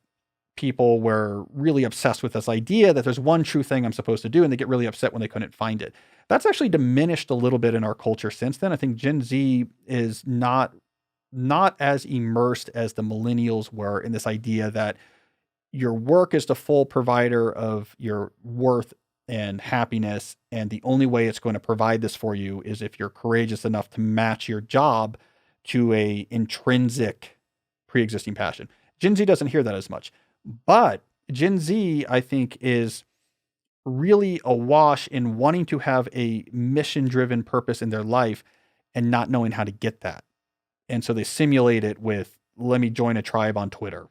people were really obsessed with this idea that there's one true thing I'm supposed to do, and they get really upset when they couldn't find it. That's actually diminished a little bit in our culture since then. I think Gen Z is not as immersed as the millennials were in this idea that your work is the full provider of your worth and happiness. And the only way it's going to provide this for you is if you're courageous enough to match your job to a intrinsic pre-existing passion. Gen Z doesn't hear that as much, but Gen Z, I think, is really awash in wanting to have a mission-driven purpose in their life and not knowing how to get that. And so they simulate it with, let me join a tribe on Twitter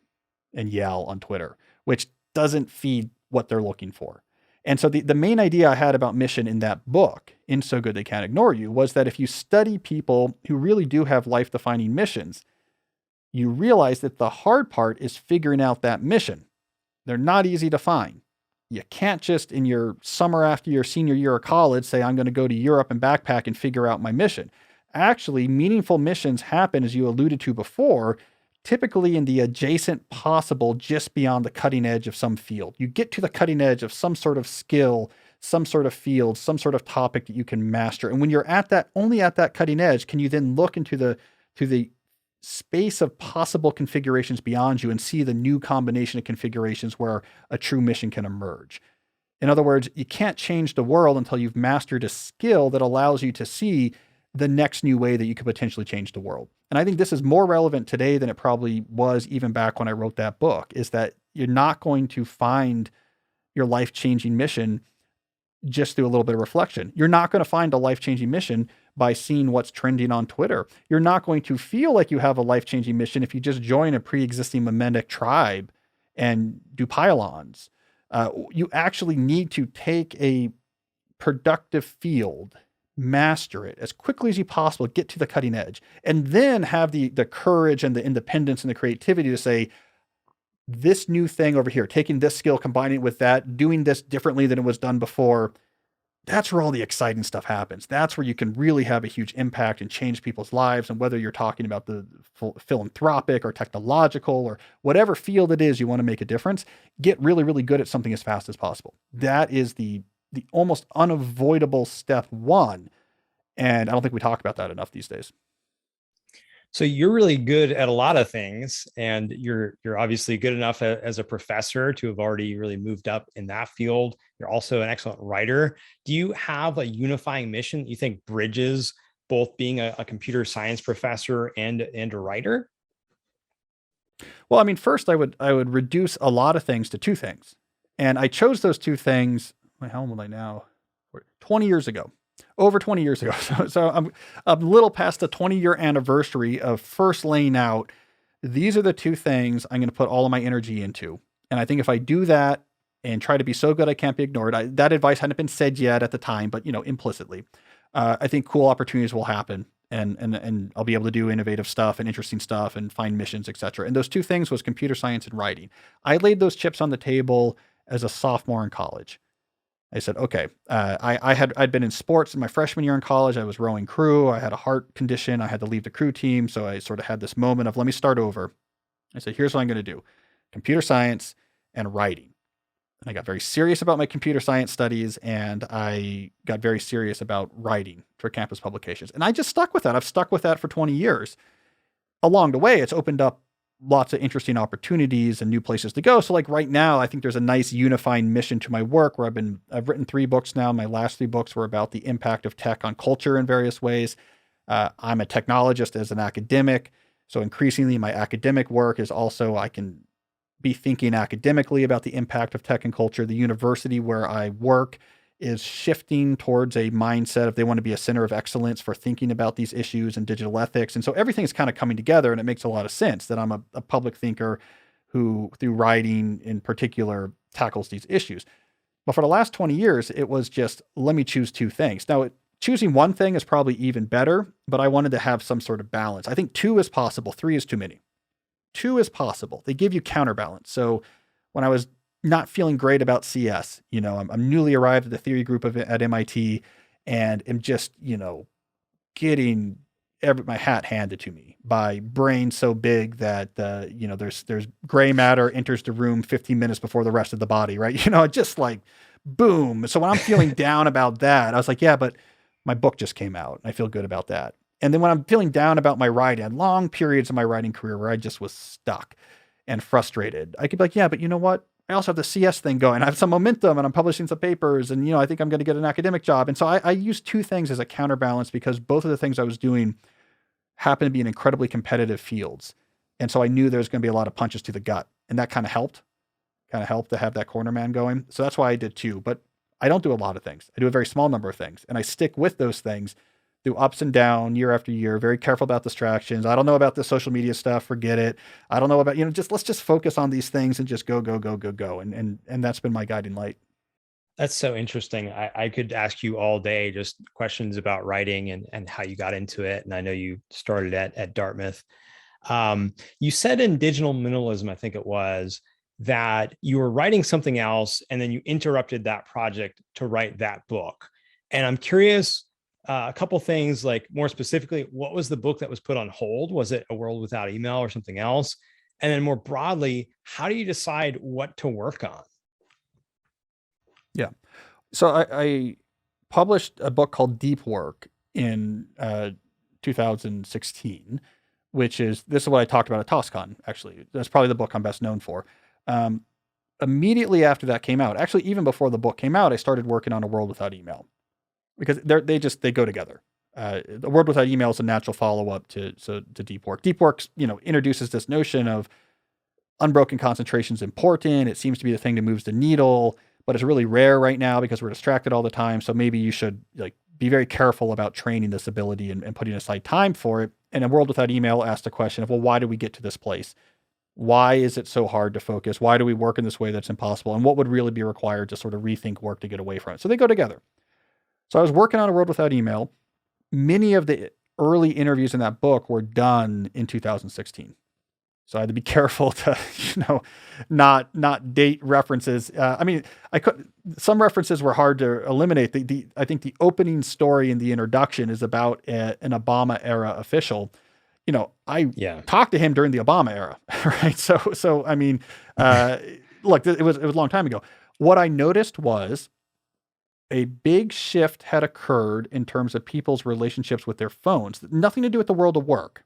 and yell on Twitter, which doesn't feed what they're looking for. And so the main idea I had about mission in that book, in So Good They Can't Ignore You, was that if you study people who really do have life-defining missions, you realize that the hard part is figuring out that mission. They're not easy to find. You can't just in your summer after your senior year of college say, I'm going to go to Europe and backpack and figure out my mission. Actually, meaningful missions happen, as you alluded to before, typically in the adjacent possible, just beyond the cutting edge of some field. You get to the cutting edge of some sort of skill, some sort of field, some sort of topic that you can master. And when you're at that, only at that cutting edge, can you then look into the space of possible configurations beyond you and see the new combination of configurations where a true mission can emerge. In other words, you can't change the world until you've mastered a skill that allows you to see the next new way that you could potentially change the world. And I think this is more relevant today than it probably was even back when I wrote that book, is that you're not going to find your life-changing mission just through a little bit of reflection. You're not going to find a life-changing mission by seeing what's trending on Twitter. You're not going to feel like you have a life-changing mission if you just join a pre-existing mimetic tribe and do pylons. You actually need to take a productive field, master it as quickly as you possible, get to the cutting edge, and then have the courage and the independence and the creativity to say, this new thing over here, taking this skill, combining it with that, doing this differently than it was done before, that's where all the exciting stuff happens. That's where you can really have a huge impact and change people's lives. And whether you're talking about the philanthropic or technological or whatever field it is you want to make a difference, get really, really good at something as fast as possible. That is the almost unavoidable step one. And I don't think we talk about that enough these days.
So you're really good at a lot of things, and you're obviously good enough as a professor to have already really moved up in that field. You're also an excellent writer. Do you have a unifying mission that you think bridges both being a computer science professor and a writer?
Well, I mean, first I would reduce a lot of things to two things. And I chose those two things, how old am I now? 20 years ago. Over 20 years ago. So I'm a little past the 20-year anniversary of first laying out, these are the two things I'm going to put all of my energy into. And I think if I do that and try to be so good I can't be ignored, that advice hadn't been said yet at the time, but implicitly, I think cool opportunities will happen. And I'll be able to do innovative stuff and interesting stuff and find missions, etc. And those two things was computer science and writing. I laid those chips on the table as a sophomore in college. I said, okay, I'd been in sports in my freshman year in college. I was rowing crew. I had a heart condition. I had to leave the crew team. So I sort of had this moment of, let me start over. I said, here's what I'm going to do: computer science and writing. And I got very serious about my computer science studies, and I got very serious about writing for campus publications. And I just stuck with that. I've stuck with that for 20 years. Along the way, it's opened up lots of interesting opportunities and new places to go. So like right now, I think there's a nice unifying mission to my work where I've written 3 books now. My last 3 books were about the impact of tech on culture in various ways. I'm a technologist as an academic. So increasingly my academic work is also, I can be thinking academically about the impact of tech and culture. The university where I work is shifting towards a mindset of they want to be a center of excellence for thinking about these issues and digital ethics. And so everything is kind of coming together, and it makes a lot of sense that I'm a public thinker who, through writing in particular, tackles these issues. But for the last 20 years, it was just, let me choose 2 things. Now, choosing one thing is probably even better, but I wanted to have some sort of balance. I think 2 is possible. 3 is too many. 2 is possible. They give you counterbalance. So when I was not feeling great about CS, I'm newly arrived at the theory group at MIT, and am just, getting my hat handed to me by brains so big that, there's gray matter enters the room 15 minutes before the rest of the body, right? Just like boom. So when I'm feeling down about that, I was like, yeah, but my book just came out and I feel good about that. And then when I'm feeling down about my writing, I had long periods of my writing career where I just was stuck and frustrated. I could be like, yeah, but you know what? I also have the CS thing going. I have some momentum and I'm publishing some papers, and, I think I'm going to get an academic job. And so I use 2 things as a counterbalance because both of the things I was doing happened to be in incredibly competitive fields. And so I knew there was going to be a lot of punches to the gut, and that kind of helped to have that corner man going. So that's why I did 2, but I don't do a lot of things. I do a very small number of things, and I stick with those things through ups and down year after year, very careful about distractions. I don't know about the social media stuff. Forget it. I don't know about, let's just focus on these things and just go, go, go, go, go. And that's been my guiding light.
That's so interesting. I could ask you all day just questions about writing and how you got into it. And I know you started at Dartmouth. You said in Digital Minimalism, I think it was, that you were writing something else and then you interrupted that project to write that book. And I'm curious, a couple things, like more specifically, what was the book that was put on hold? Was it A World Without Email or something else? And then more broadly, how do you decide what to work on?
Yeah. So I published a book called Deep Work in 2016, this is what I talked about at TOSCon, actually. That's probably the book I'm best known for. Um, Immediately after that came out, actually, even before the book came out, I started working on A World Without Email because they go together. The World Without Email is a natural follow-up to Deep Work. Deep Work, introduces this notion of unbroken concentration is important. It seems to be the thing that moves the needle, but it's really rare right now because we're distracted all the time. So maybe you should be very careful about training this ability and putting aside time for it. And A World Without Email asked the question of, well, why did we get to this place? Why is it so hard to focus? Why do we work in this way that's impossible? And what would really be required to sort of rethink work to get away from it? So they go together. So I was working on A World Without Email. Many of the early interviews in that book were done in 2016. So I had to be careful to, not date references. Some references were hard to eliminate. I think the opening story in the introduction is about an Obama era official. I talked to him during the Obama era, right? So I mean, look, it was a long time ago. What I noticed was a big shift had occurred in terms of people's relationships with their phones. Nothing to do with the world of work.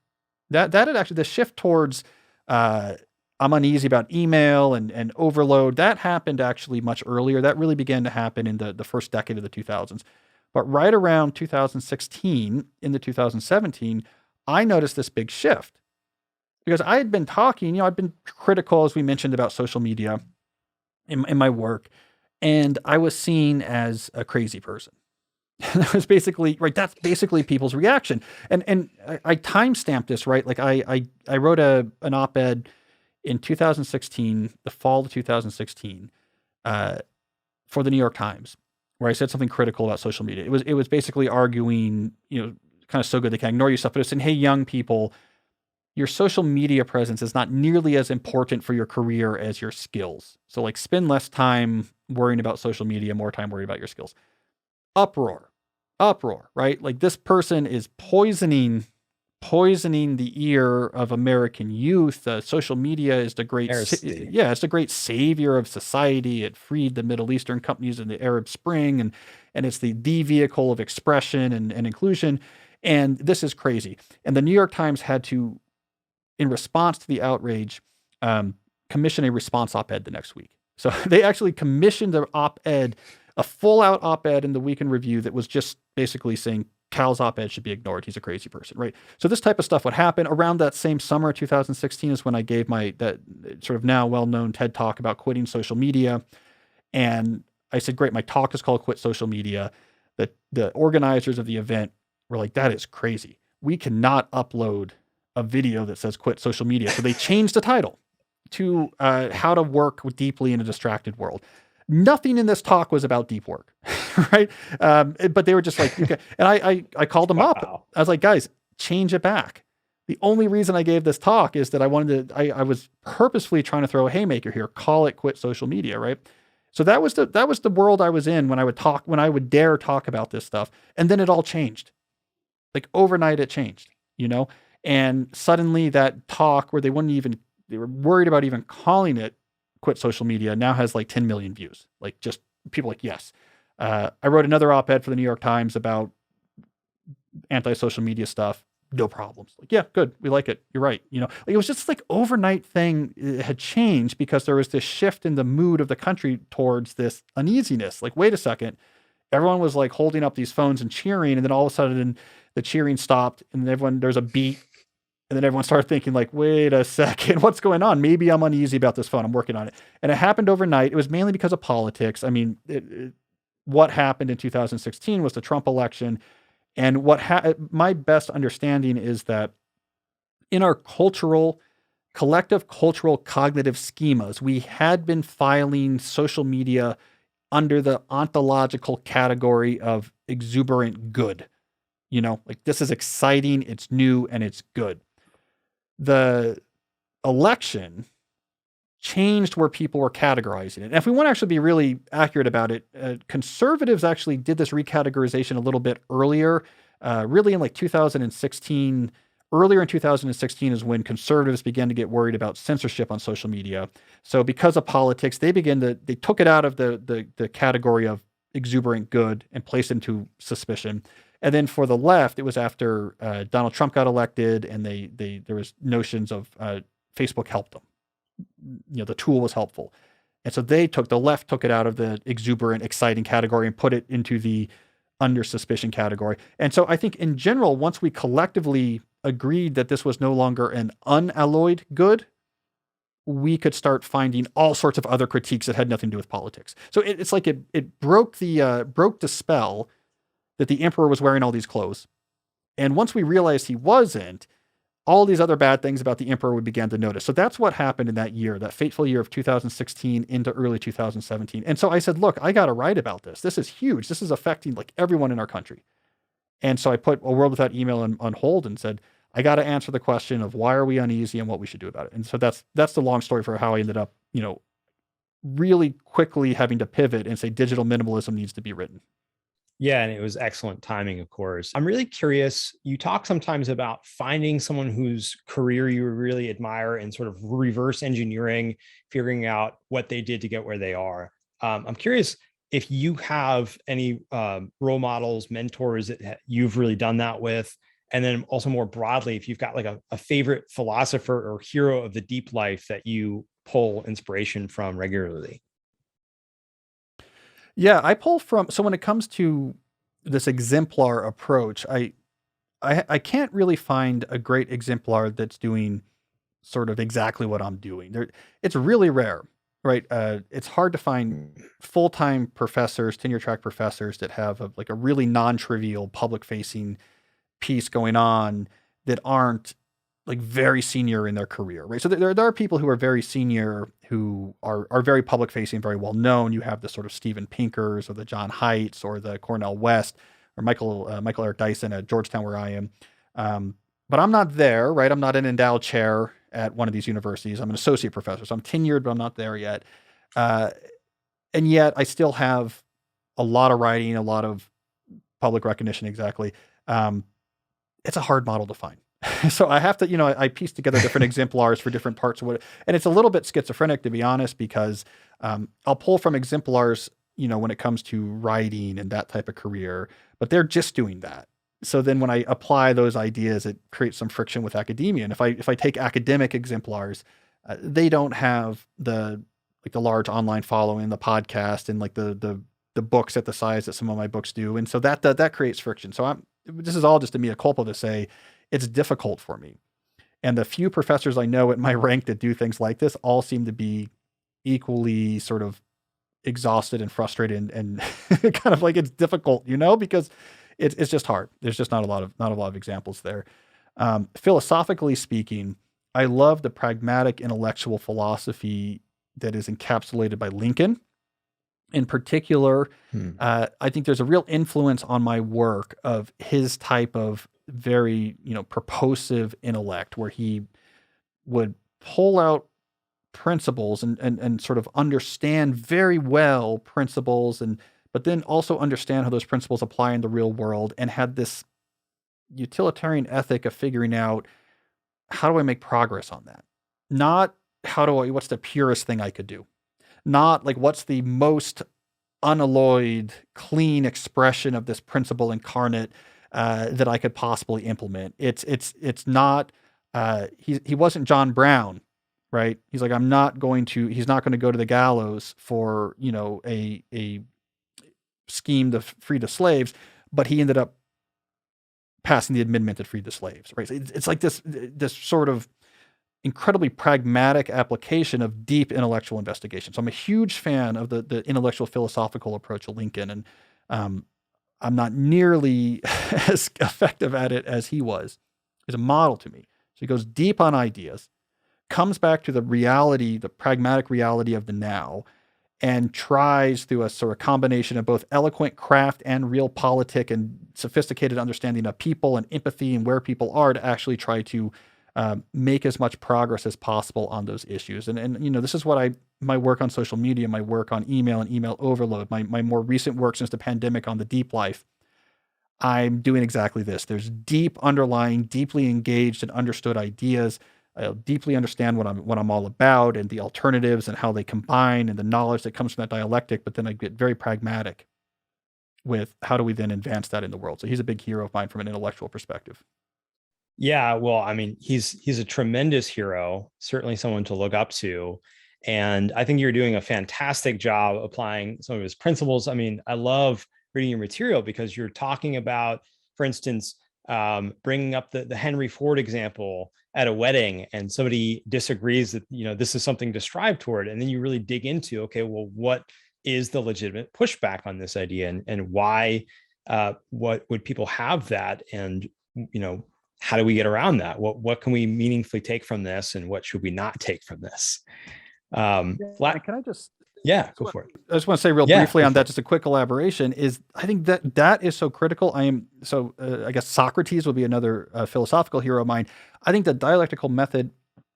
That had actually, the shift towards I'm uneasy about email and overload, that happened actually much earlier. That really began to happen in the first decade of the 2000s. But right around 2016 into 2017, I noticed this big shift because I had been talking, I've been critical, as we mentioned, about social media in my work, and I was seen as a crazy person. That was basically, right, that's basically people's reaction. And I timestamped this, right? Like I wrote an op-ed in 2016, the fall of 2016, for the New York Times, where I said something critical about social media. It was basically arguing, kind of so good they can ignore you stuff, but it's saying, hey, young people, your social media presence is not nearly as important for your career as your skills. So spend less time worrying about social media, more time worrying about your skills. Uproar, right? Like this person is poisoning the ear of American youth. Social media is the great, it's the great savior of society. It freed the Middle Eastern companies in the Arab Spring, and it's the vehicle of expression and inclusion. And this is crazy. And the New York Times had to, in response to the outrage, commission a response op-ed the next week. So they actually commissioned an op-ed, a full-out op-ed in the Week in Review that was just basically saying Cal's op-ed should be ignored. He's a crazy person, right? So this type of stuff would happen. Around that same summer, 2016, is when I gave that sort of now well-known TED Talk about quitting social media. And I said, great, my talk is called Quit Social Media. The organizers of the event were like, that is crazy. We cannot upload a video that says quit social media. So they changed the title to how to work deeply in a distracted world. Nothing in this talk was about deep work, right? But they were just like, okay. And I called them up. I was like, guys, change it back. The only reason I gave this talk is that I was purposefully trying to throw a haymaker here, call it Quit Social Media, right? So that was the world I was in when I would dare talk about this stuff. And then it all changed. Overnight it changed, and suddenly that talk where they were worried about even calling it Quit Social Media now has 10 million views. Just people yes. I wrote another op-ed for the New York Times about anti-social media stuff. No problems. Yeah, good. We like it. You're right. It was just overnight thing. It had changed because there was this shift in the mood of the country towards this uneasiness. Wait a second. Everyone was holding up these phones and cheering. And then all of a sudden the cheering stopped and there's a beat. And then everyone started thinking wait a second, what's going on? Maybe I'm uneasy about this phone. I'm working on it. And it happened overnight. It was mainly because of politics. I mean, what happened in 2016 was the Trump election. And my best understanding is that in our collective cultural cognitive schemas, we had been filing social media under the ontological category of exuberant good. This is exciting, it's new, and it's good. The election changed where people were categorizing it. And if we want to actually be really accurate about it, conservatives actually did this recategorization a little bit earlier, really in 2016. Earlier in 2016 is when conservatives began to get worried about censorship on social media. So because of politics, they took it out of the category of exuberant good and placed it into suspicion. And then for the left, it was after Donald Trump got elected, and there was notions of Facebook helped them. The tool was helpful. And so the left took it out of the exuberant, exciting category and put it into the under suspicion category. And so I think in general, once we collectively agreed that this was no longer an unalloyed good, we could start finding all sorts of other critiques that had nothing to do with politics. So it's like it broke the spell that the emperor was wearing all these clothes. And once we realized he wasn't, all these other bad things about the emperor we began to notice. So that's what happened in that year, that fateful year of 2016 into early 2017. And so I said, look, I got to write about this. This is huge. This is affecting like everyone in our country. And so I put A World Without Email on hold and said, I got to answer the question of why are we uneasy and what we should do about it. And so that's the long story for how I ended up, really quickly having to pivot and say digital minimalism needs to be written.
Yeah, and it was excellent timing, of course. I'm really curious. You talk sometimes about finding someone whose career you really admire and sort of reverse engineering, figuring out what they did to get where they are. I'm curious if you have any role models, mentors that you've really done that with. And then also more broadly, if you've got like a favorite philosopher or hero of the deep life that you pull inspiration from regularly.
Yeah, I pull from, so when it comes to this exemplar approach, I can't really find a great exemplar that's doing sort of exactly what I'm doing. It's really rare, right? It's hard to find full-time professors, tenure track professors that have like a really non-trivial public facing piece going on that aren't like very senior in their career, right? So there are people who are very senior who are very public facing, very well known. You have the sort of Steven Pinkers or the John Heights or the Cornell West or Michael Eric Dyson at Georgetown, where I am. But I'm not there, right? I'm not an endowed chair at one of these universities. I'm an associate professor, so I'm tenured, but I'm not there yet. And yet I still have a lot of writing, a lot of public recognition. Exactly. It's a hard model to find. So I have to, I piece together different exemplars for different parts of what, and it's a little bit schizophrenic, to be honest, because I'll pull from exemplars, when it comes to writing and that type of career, but they're just doing that. So then when I apply those ideas, it creates some friction with academia. And if I take academic exemplars, they don't have the large online following, the podcast, and like the books at the size that some of my books do. And so that creates friction. So this is all just a mea culpa to say it's difficult for me. And the few professors I know at my rank that do things like this all seem to be equally sort of exhausted and frustrated and kind of like it's difficult, because it's just hard. There's just not a lot of examples there. Philosophically speaking, I love the pragmatic intellectual philosophy that is encapsulated by Lincoln. In particular, I think there's a real influence on my work of his type of very, purposive intellect, where he would pull out principles and sort of understand very well principles, but then also understand how those principles apply in the real world, and had this utilitarian ethic of figuring out, how do I make progress on that? Not what's the purest thing I could do? Not like what's the most unalloyed, clean expression of this principle incarnate that I could possibly implement. It's not. He wasn't John Brown, right? He's like, he's not going to go to the gallows for a scheme to free the slaves, but he ended up passing the amendment that freed the slaves, right? So it's like this sort of incredibly pragmatic application of deep intellectual investigation. So I'm a huge fan of the intellectual philosophical approach of Lincoln, and I'm not nearly as effective at it as he was. He's a model to me. So he goes deep on ideas, comes back to the reality, the pragmatic reality of the now, and tries through a sort of combination of both eloquent craft and real politic and sophisticated understanding of people and empathy and where people are to actually try to make as much progress as possible on those issues. And this is what my work on social media, my work on email and email overload, my more recent work since the pandemic on the deep life, I'm doing exactly this. There's deep underlying, deeply engaged and understood ideas. I deeply understand what I'm all about and the alternatives and how they combine and the knowledge that comes from that dialectic, but then I get very pragmatic. with how do we then advance that in the world. So he's a big hero of mine from an intellectual perspective.
Yeah, well, I mean, he's a tremendous hero, certainly someone to look up to. And I think you're doing a fantastic job applying some of his principles. I mean, I love reading your material because you're talking about, for instance, bringing up the Henry Ford example at a wedding, and somebody disagrees that, this is something to strive toward. And then you really dig into, okay, well, what is the legitimate pushback on this idea, and why, what would people have that? And, how do we get around that? What can we meaningfully take from this, and what should we not take from this?
Can I just
Go for it.
I just want to say real briefly on that, just a quick elaboration is I think that is so critical. I guess Socrates will be another philosophical hero of mine. I think the dialectical method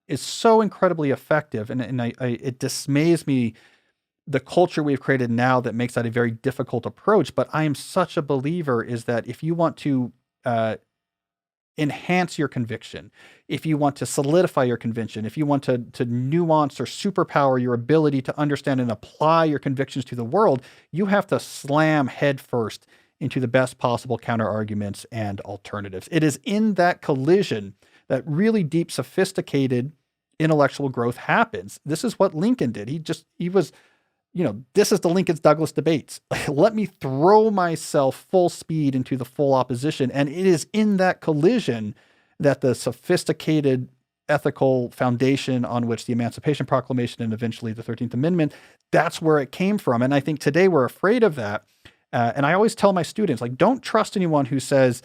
is so incredibly effective, and it dismays me the culture we've created now that makes that a very difficult approach. But I am such a believer is that if you want to enhance your conviction, if you want to solidify your conviction, if you want to nuance or superpower your ability to understand and apply your convictions to the world, you have to slam headfirst into the best possible counter arguments and alternatives. It is in that collision that really deep, sophisticated intellectual growth happens. This is what Lincoln did. He was, this is the Lincoln's Douglas debates. Let me throw myself full speed into the full opposition. And it is in that collision that the sophisticated ethical foundation on which the Emancipation Proclamation and eventually the 13th Amendment, that's where it came from. And I think today we're afraid of that. And I always tell my students, don't trust anyone who says,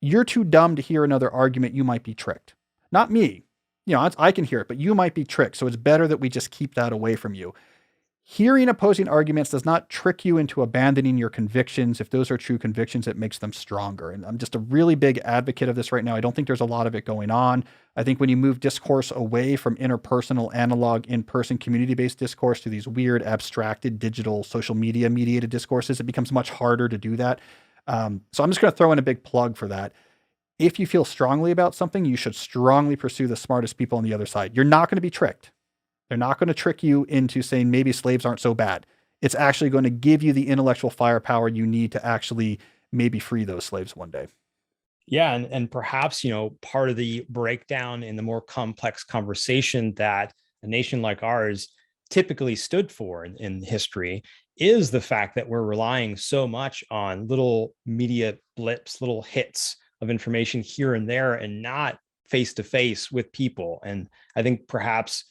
you're too dumb to hear another argument, you might be tricked. Not me. I can hear it, but you might be tricked. So it's better that we just keep that away from you. Hearing opposing arguments does not trick you into abandoning your convictions. If those are true convictions, it makes them stronger. And I'm just a really big advocate of this right now. I don't think there's a lot of it going on. I think when you move discourse away from interpersonal, analog, in-person, community-based discourse to these weird, abstracted, digital, social media mediated discourses, it becomes much harder to do that. So I'm just going to throw in a big plug for that. If you feel strongly about something, you should strongly pursue the smartest people on the other side. You're not going to be tricked. They're not going to trick you into saying maybe slaves aren't so bad. It's actually going to give you the intellectual firepower you need to actually maybe free those slaves one day.
Yeah. And perhaps, part of the breakdown in the more complex conversation that a nation like ours typically stood for in history is the fact that we're relying so much on little media blips, little hits of information here and there, and not face to face with people. And I think perhaps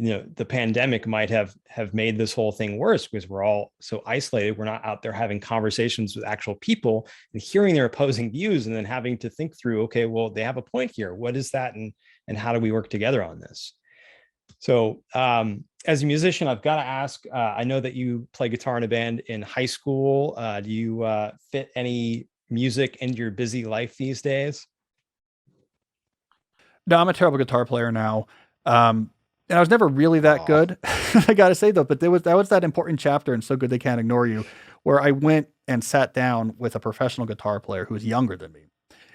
the pandemic might have made this whole thing worse because we're all so isolated. We're not out there having conversations with actual people and hearing their opposing views, and then having to think through, okay, well, they have a point here. What is that? And how do we work together on this? So as a musician, I've got to ask, I know that you play guitar in a band in high school. Do you fit any music into your busy life these days?
No, I'm a terrible guitar player now. And I was never really that good, I got to say though, but that was that important chapter in So Good They Can't Ignore You, where I went and sat down with a professional guitar player who was younger than me.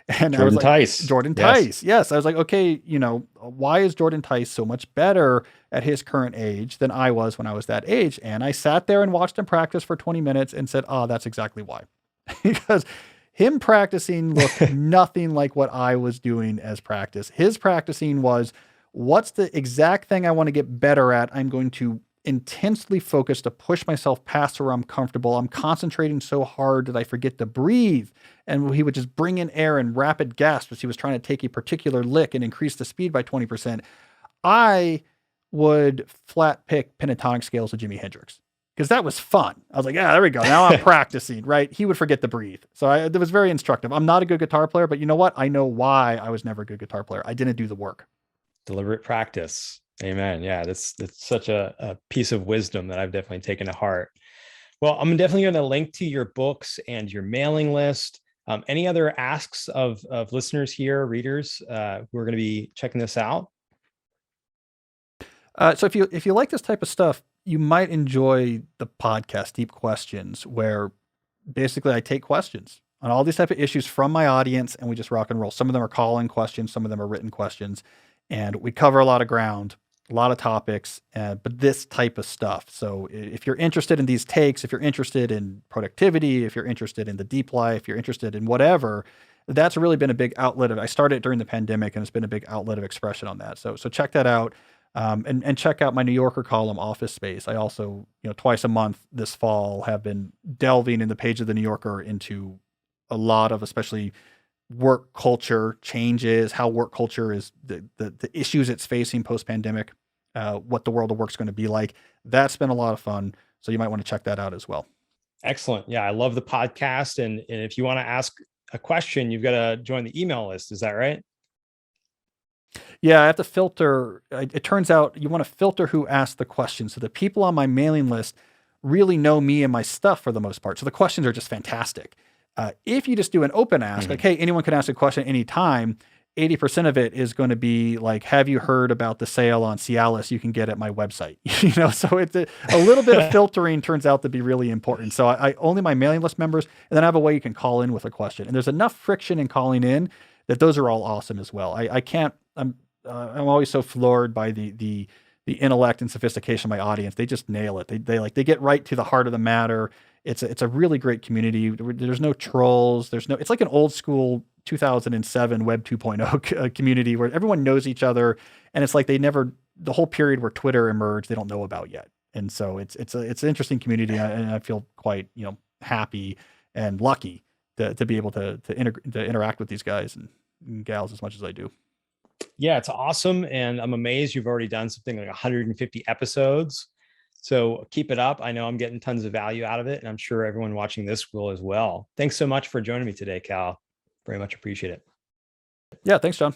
And
Jordan
I was like,
Tice.
Jordan Tice. Yes. I was like, okay, why is Jordan Tice so much better at his current age than I was when I was that age? And I sat there and watched him practice for 20 minutes and said, that's exactly why. Because him practicing looked nothing like what I was doing as practice. His practicing was, what's the exact thing I want to get better at? I'm going to intensely focus to push myself past where I'm comfortable. I'm concentrating so hard that I forget to breathe. And he would just bring in air in rapid gasps as he was trying to take a particular lick and increase the speed by 20%. I would flat pick pentatonic scales of Jimi Hendrix because that was fun. I was like, yeah, there we go. Now I'm practicing, right? He would forget to breathe. So it was very instructive. I'm not a good guitar player, but you know what? I know why I was never a good guitar player. I didn't do the work.
Deliberate practice. Amen. Yeah, that's such a piece of wisdom that I've definitely taken to heart. Well, I'm definitely going to link to your books and your mailing list. Any other asks of listeners here, readers, who are going to be checking this out?
So if you like this type of stuff, you might enjoy the podcast Deep Questions, where basically I take questions on all these type of issues from my audience and we just rock and roll. Some of them are call-in questions, some of them are written questions, and we cover a lot of ground. a lot of topics, but this type of stuff. So if you're interested in these takes, if you're interested in productivity, if you're interested in the deep life, if you're interested in whatever, that's really been a big outlet of. I started during the pandemic, and it's been a big outlet of expression on that. So check that out, and check out my New Yorker column, Office Space. I also, twice a month this fall have been delving in the page of the New Yorker into a lot of, especially work culture changes, how work culture is the issues it's facing post pandemic, what the world of work is going to be like. That's been a lot of fun. So you might want to check that out as well.
Excellent. Yeah, I love the podcast. And if you want to ask a question, you've got to join the email list. Is that right?
Yeah, I have to filter. It turns out you want to filter who asks the question. So the people on my mailing list really know me and my stuff for the most part. So the questions are just fantastic. If you just do an open ask, like, hey, anyone can ask a question anytime, 80% of it is going to be like, have you heard about the sale on Cialis you can get at my website? So it's a little bit of filtering turns out to be really important. So I only my mailing list members, and then I have a way you can call in with a question. And there's enough friction in calling in that those are all awesome as well. I can't, I'm always so floored by the intellect and sophistication of my audience. They just nail it. They get right to the heart of the matter. It's a really great community. There's no trolls. It's like an old school 2007 Web 2.0 community where everyone knows each other. And it's like the whole period where Twitter emerged, they don't know about yet. And so it's an interesting community. And I feel quite, happy and lucky to be able to interact with these guys and gals as much as I do.
Yeah, it's awesome. And I'm amazed you've already done something like 150 episodes. So keep it up. I know I'm getting tons of value out of it, and I'm sure everyone watching this will as well. Thanks so much for joining me today, Cal. Very much appreciate it.
Yeah, thanks, John.